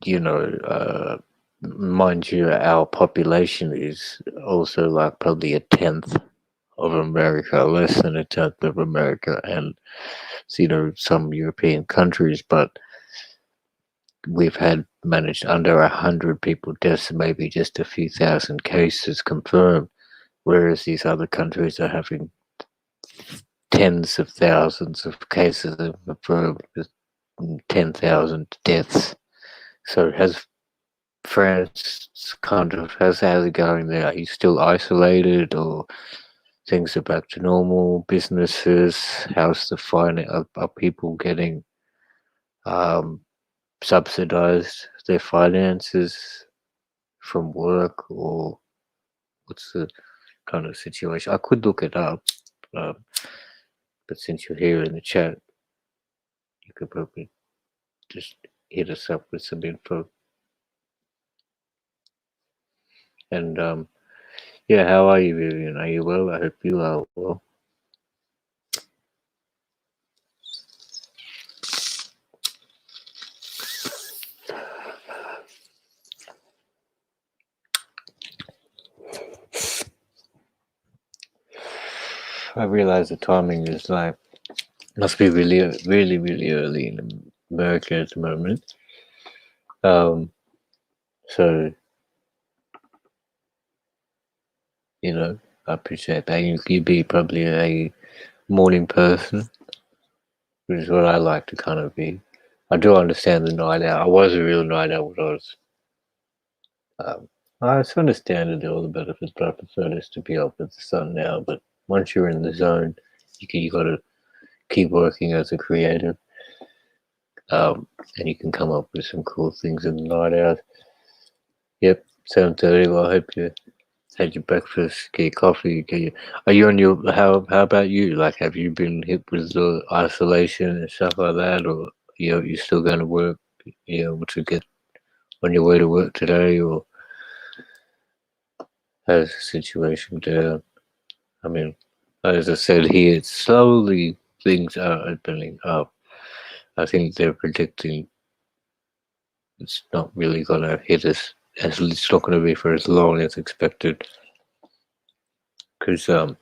you know, mind you, our population is also like probably a tenth of America, less than a tenth of America, and some European countries, but we've had managed under 100 people deaths, maybe just a few thousand cases confirmed, whereas these other countries are having tens of thousands of cases confirmed with 10,000 deaths. So has France kind of, how's it going there? Are you still isolated, or things are back to normal? Businesses, how's the are people getting um, subsidized their finances from work, or what's the kind of situation? I could look it up, um, but since you're here in the chat, you could probably just hit us up with some info. And yeah, how are you, Vivian? Are you well? I hope you are well. I realize the timing is like, must be really early in America at the moment. So I appreciate that. You'd be probably a morning person, which is what I like to kind of be. I do understand the night out. I was a real night out when I was. I understand it, all the benefits, but I prefer this to be up with the sun now. But once you're in the zone, you got to keep working as a creative, and you can come up with some cool things in the night out. Yep, 7:30. Well, I hope you had your breakfast, get your coffee, are you on your, how about you? Like, have you been hit with the isolation and stuff like that, or you still going to work, to get on your way to work today, or how's the situation there? I mean, as I said here, it's slowly things are opening up. I think they're predicting it's not really going to hit us, as it's not going to be for as long as expected, because I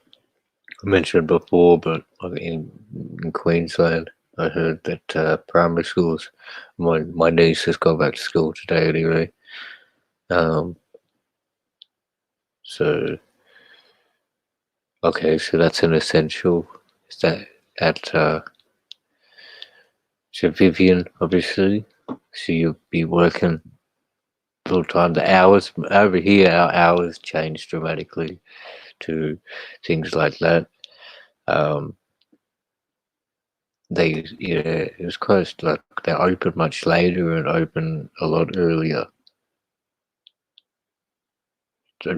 mentioned before, but in Queensland, I heard that primary schools. My niece has gone back to school today anyway. So okay, so that's an essential. Is that at so Vivian, obviously, so you'll be working full time. The hours over here, our hours change dramatically to things like that. It was close to, like, they open much later and open a lot earlier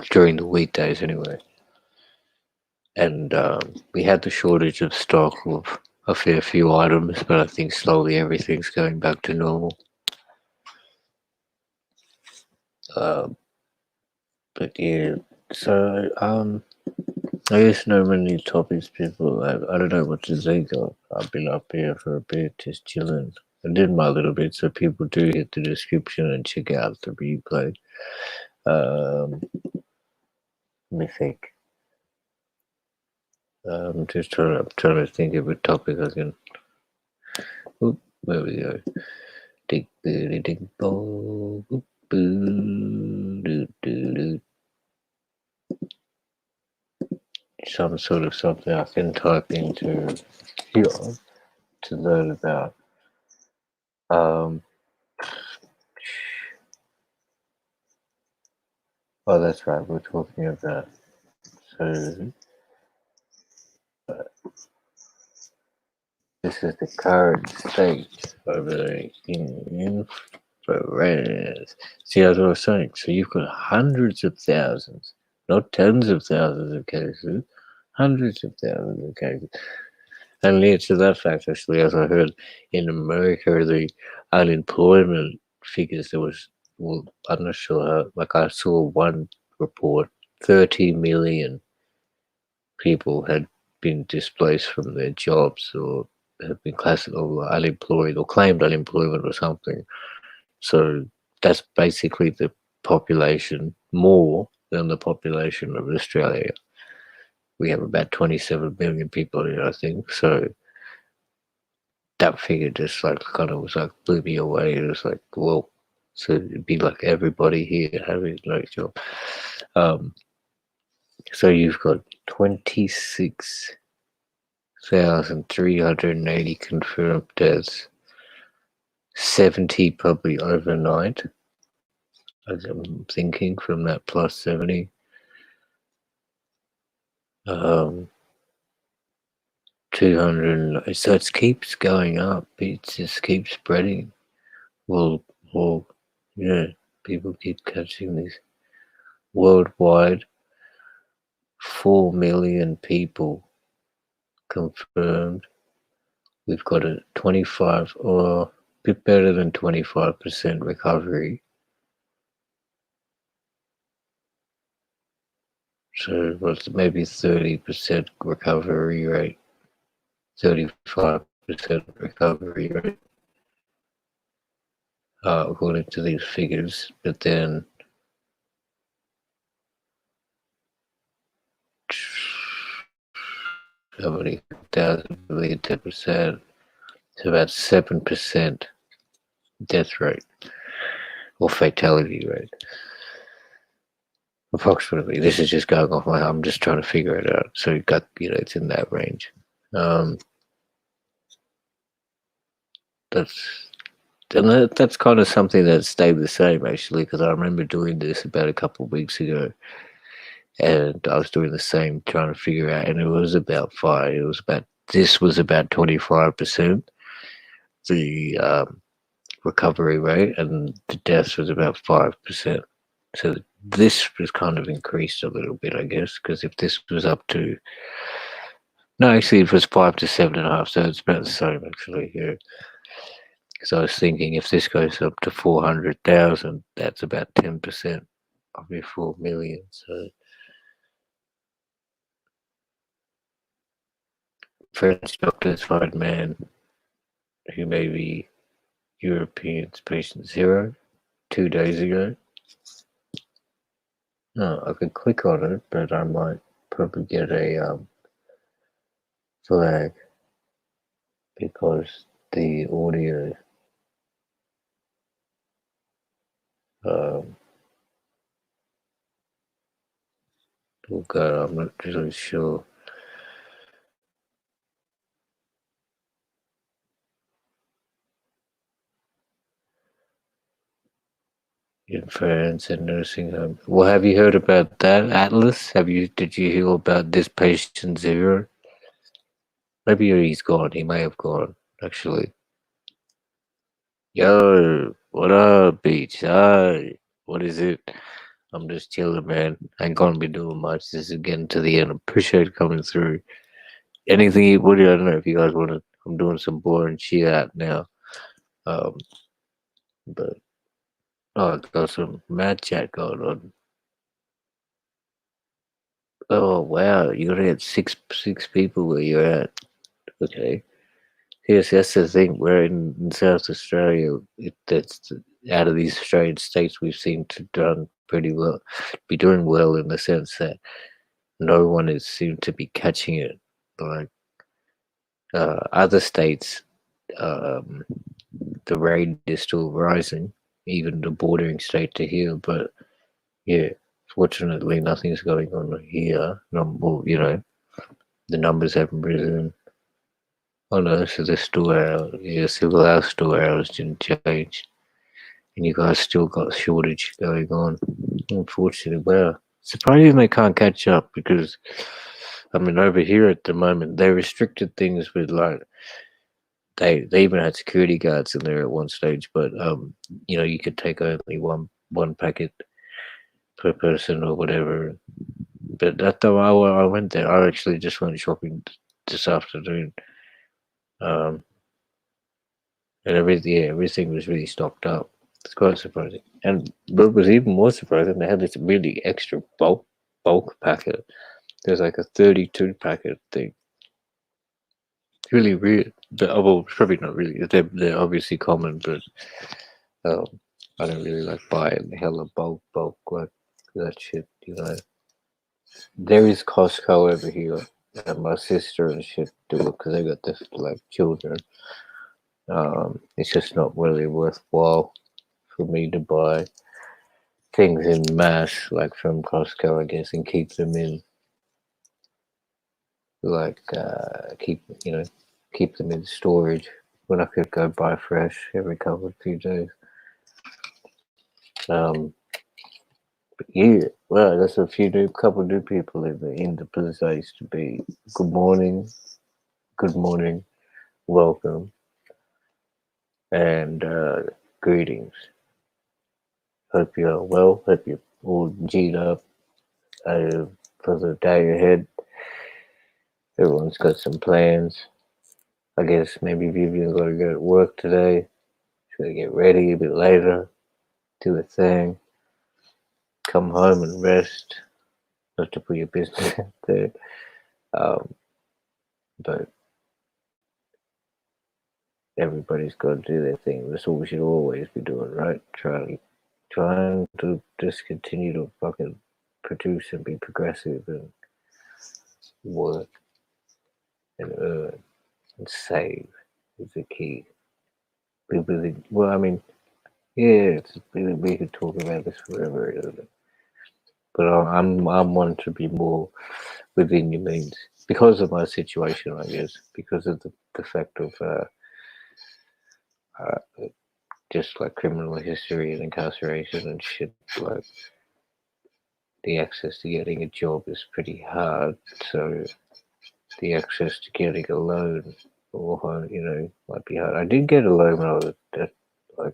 during the weekdays anyway. And we had the shortage of stock of a fair few items, but I think slowly everything's going back to normal. But yeah, so I guess no many topics, people. I don't know what to think of. I've been up here for a bit, just chilling. I did my little bit, so people do hit the description and check out the replay. Let me think. I'm just trying to think of a topic I can. Oop, there we go. Ding, ding, ding, bong, boop, boo, doo, doo, doo. Some sort of something I can type into here to learn about. Oh, that's right. We're talking about. So this is the current state over there in France. See, as I was saying, so you've got hundreds of thousands, not tens of thousands of cases, hundreds of thousands of cases. And near to that fact, actually, as I heard in America, the unemployment figures, there was, well, I'm not sure how, like I saw one report, 30 million people had been displaced from their jobs or have been classified or unemployed or claimed unemployment or something. So that's basically the population, more than the population of Australia. We have about 27 million people here, I think. So that figure just like kind of was like blew me away. It was like, whoa. So it'd be like everybody here having no job. Um, so you've got 26,380 confirmed deaths, 70 probably overnight. I'm thinking from that plus 70. 200. So it keeps going up. It just keeps spreading. Well, well, yeah. People keep catching this. Worldwide, 4 million people confirmed. We've got a 25 or a bit better than 25% recovery. So what's maybe 30% recovery rate, 35% recovery rate, according to these figures. But then how many thousand million, 10%? It's about 7% death rate or fatality rate. Approximately. This is just going off my. I'm just trying to figure it out. So you got, it's in that range. That's kind of something that stayed the same actually, because I remember doing this about a couple of weeks ago, and I was doing the same, trying to figure out, and it was about 5. This was about 25%. The recovery rate, and the deaths was about 5%. So this was kind of increased a little bit, I guess, because if this was up to, no, actually it was 5 to 7.5, so it's about the same actually here. Because I was thinking if this goes up to 400,000, that's about 10% of your 4 million. So French doctors find man who may be Europeans patient 0 2 days ago. No, I could click on it, but I might probably get a flag because the audio oh god, I'm not really sure. In France and nursing home. Well, have you heard about that, Atlas? Did you hear about this patient 0? Maybe he's gone. He may have gone, actually. Yo, what up, Beach? Hi. What is it? I'm just chilling, man. I ain't gonna be doing much. This is getting to the end. Appreciate coming through. Anything, I don't know if you guys want to. I'm doing some boring shit out now. Um, but, oh, I got some mad chat going on. Oh, wow. You gotta get six people where you're at. Okay. Yes, that's the thing. We're in South Australia. That's out of these Australian states, we've seemed to be doing well in the sense that no one has seemed to be catching it. Like other states, um, the rate is still rising, even the bordering state to here. But yeah, fortunately, nothing's going on here. Well, the numbers haven't risen. Oh no, so the store hours, civil house store hours didn't change. and you guys still got shortage going on. Unfortunately, well, surprising they can't catch up because I mean over here at the moment they restricted things with like they even had security guards in there at one stage, but you could take only one packet per person or whatever. But that time I went there, I actually just went shopping this afternoon, um, and everything was really stocked up. It's quite surprising. And what was even more surprising, they had this really extra bulk packet. There's like a 32 packet thing. It's really weird. But, oh, well, probably not really. They're obviously common, but um, I don't really like buying hella bulk like that shit. There is Costco over here, and my sister and shit do it because they got this like children. It's just not really worthwhile for me to buy things in mass like from Costco, I guess, and keep them in like keep them in storage when I could go buy fresh every couple of few days. Um, but yeah, well, there's a couple new people in the place I used to be. Good morning, welcome, and greetings. Hope you're well. Hope you're all G'd up for the day ahead. Everyone's got some plans. I guess maybe Vivian's got to go to work today. She's got to get ready a bit later, do a thing, come home and rest. Not to put your business out there, um, but everybody's got to do their thing. That's what we should always be doing, right? Trying to just continue to fucking produce and be progressive and work and earn and save is the key. Well, I mean, yeah, we could talk about this forever, isn't it? But I'm one to be more within your means because of my situation, I guess, because of the fact of uh, just like criminal history and incarceration and shit. Like the access to getting a job is pretty hard, so the access to getting a loan or might be hard. I did get a loan when I was like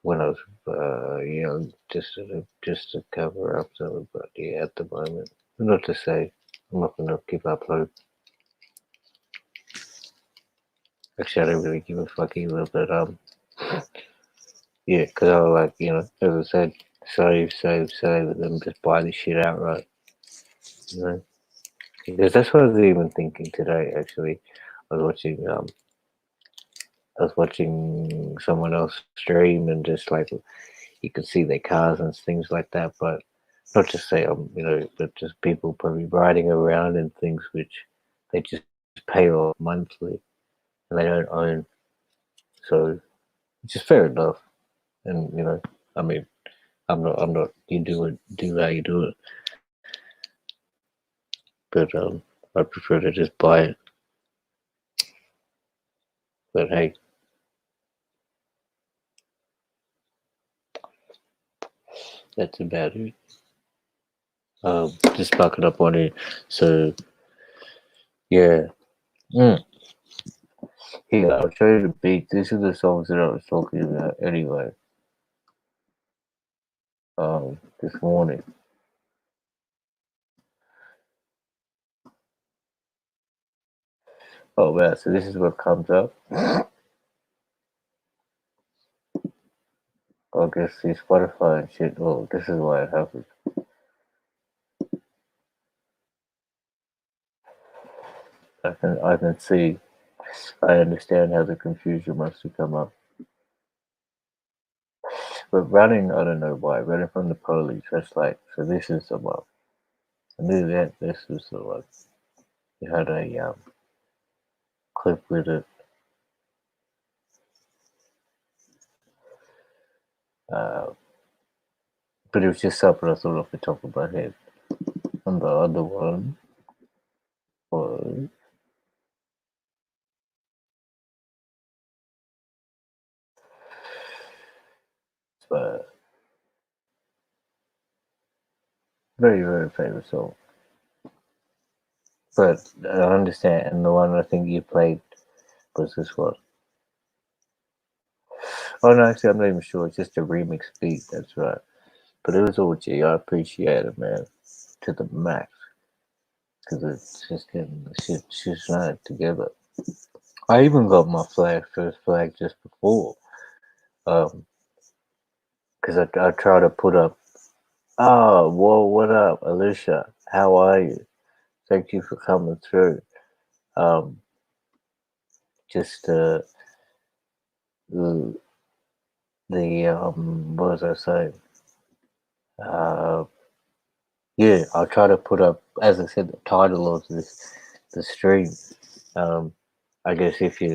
when I was young, just to cover up some of it. But yeah, at the moment, not to say I'm not gonna give up hope. Actually, I don't really give a fuck either. But yeah, because I was like, as I said, save, and then just buy this shit outright. You know, because that's what I was even thinking today. Actually, I was watching um, I was watching someone else stream, and just like you could see their cars and things like that. But not to say but just people probably riding around in things which they just pay off monthly and they don't own. So, which is fair enough. And I mean, I'm not. You do how you do it. But I prefer to just buy it. But hey, that's about it. Just buck it up on it. So yeah. Mm. Here, I'll show you the beat. These are the songs that I was talking about anyway. This morning. Oh wow! So this is what comes up. I guess see Spotify and shit. Oh, this is why it happens. I can see. I understand how the confusion must have come up. But running, I don't know why. Running from the police. That's like so. This is the one. I knew that this was the one. It had a clip with it. Uh, but it was just something I thought off the top of my head. And the other one was But very, very favorite song. But I understand, and the one I think you played was this one. Oh no, actually, I'm not even sure. It's just a remix beat. That's right. But it was all G. I appreciate it, man, to the max, because it's just getting the shit right together. I even got my first flag just before, because I try to put up. Oh, whoa, what up, Alicia? How are you? Thank you for coming through. Um, just the what was I saying? Uh, yeah, I'll try to put up, as I said, the title of the stream. Um, I guess if you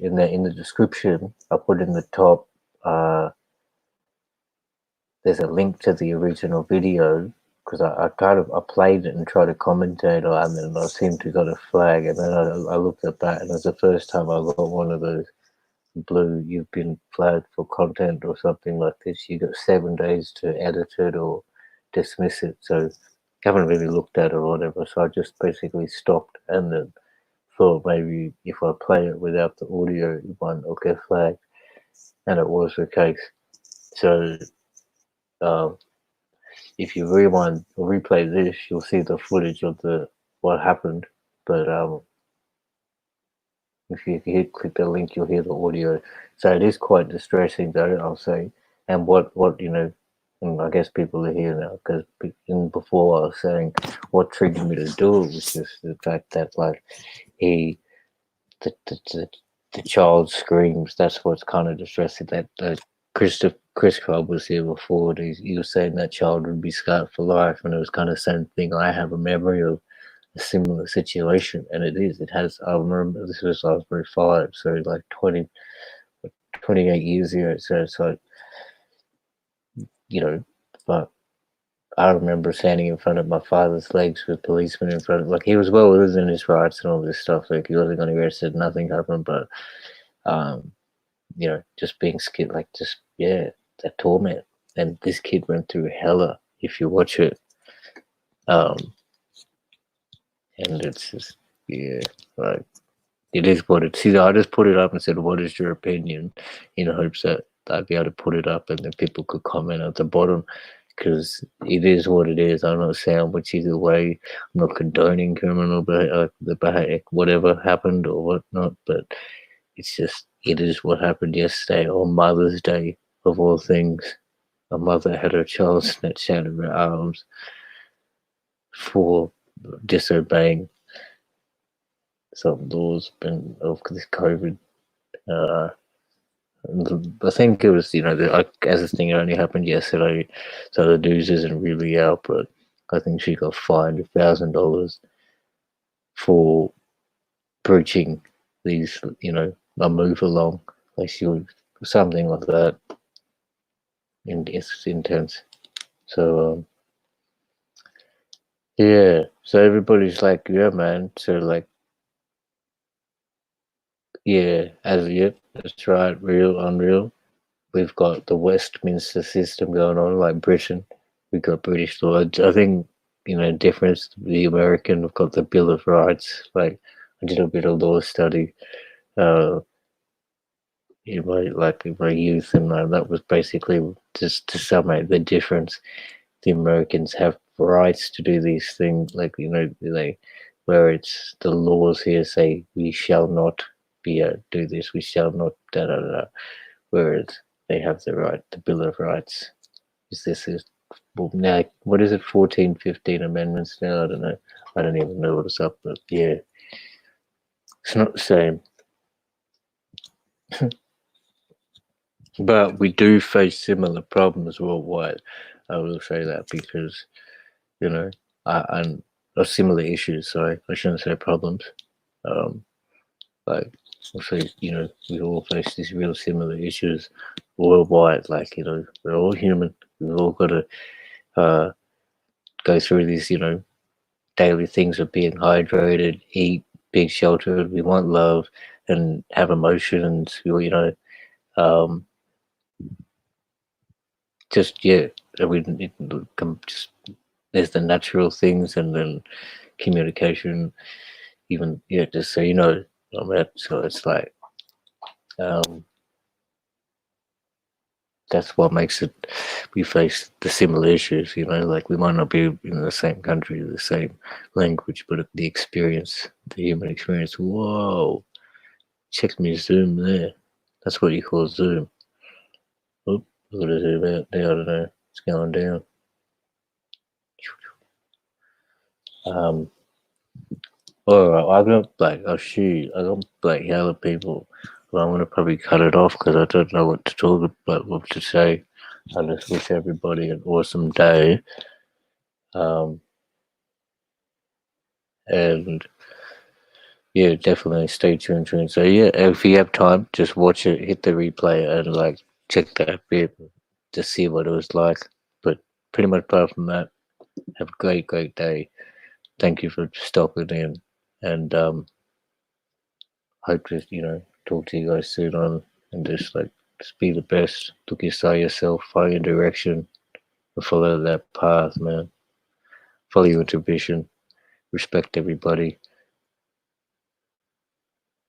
in the description, I'll put in the top. There's a link to the original video because I kind of I played it and tried to commentate on it, and I seemed to got a flag, and then I looked at that, and it's the first time I got one of those blue. You've been flagged for content or something like this. You got 7 days to edit it or dismiss it. So I haven't really looked at it or whatever. So I just basically stopped and then thought maybe if I play it without the audio, it might not get flagged, and it was the case. So um, if you rewind or replay this, you'll see the footage of the what happened. But if you click the link, you'll hear the audio. So it is quite distressing, though, I'll say. And what and I guess people are here now because before I was saying what triggered me to do it was just the fact that like he the the, the, the child screams. That's what's kind of distressing. That Chris Cobb was here before. And he was saying that child would be scarred for life, and it was kind of the same thing. I have a memory of a similar situation, and it is. It has. I remember this was I was very 5, so like 28 years ago. So it's like you know, but I remember standing in front of my father's legs with policemen in front of like he was well within his rights and all this stuff. Like he wasn't going to get arrested, nothing happened, but um, just being scared, like just that torment. And this kid went through hella. If you watch it, um, and it's just like it is what it is. I just put it up and said, "What is your opinion?" in hopes that I'd be able to put it up and then people could comment at the bottom because it is what it is. I'm not saying which either way. I'm not condoning criminal behavior, the behavior, whatever happened or whatnot, but it's just it is what happened yesterday on Mother's Day of all things. A mother had her child snatched out of her arms for disobeying some laws of this COVID. Uh, I think it was, as this thing only happened yesterday, so the news isn't really out, but I think she got fined $1,000 for breaching these, a move along, like she would, something like that. It's intense. So, yeah, so everybody's like, yeah, man. So, like, yeah, as yet, that's right, real, unreal. We've got the Westminster system going on, like Britain. We've got British law. I think, difference to the American, we've got the Bill of Rights. Like, I did a bit of law study uh, in my youth, and that was basically just to summate the difference. The Americans have rights to do these things, like, where it's the laws here say we shall not be do this, we shall not da da da. Whereas they have the right, the Bill of Rights. Is well, now what is it? 14, 15 amendments now. I don't know. I don't even know what it's up, but yeah, it's not the same. But we do face similar problems worldwide. I will say that because and similar issues. Sorry, I shouldn't say problems. Um, like also, we all face these real similar issues worldwide. Like we're all human. We've all got to go through these, daily things of being hydrated, eat, being sheltered. We want love and have emotions. Um, just yeah, just there's the natural things and then communication, even yeah, just so you know, so it's like um, that's what makes it. We face the similar issues, you know, like we might not be in the same country, the same language, but the experience, the human experience. Whoa, check me Zoom there. That's what you call Zoom. Oop, look at it Zoom out there. I don't know. It's going down. Um, all right, I got like, oh shoot, I got like hella people. Well, I'm gonna probably cut it off because I don't know what to talk about, what to say. I just wish everybody an awesome day. Um, and yeah, definitely stay tuned to it. So yeah, if you have time, just watch it, hit the replay, and like check that bit, to see what it was like. But pretty much apart from that, have a great day. Thank you for stopping in, and hope to talk to you guys soon on, and just be the best. Look inside yourself, find your direction, and follow that path, man. Follow your intuition, respect everybody,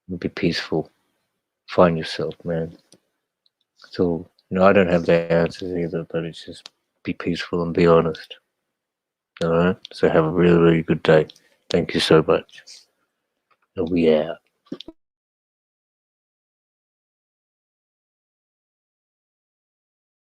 and be peaceful. Find yourself, man. So, I don't have the answers either, but it's just be peaceful and be honest. All right. So have a really good day. Thank you so much. And we out.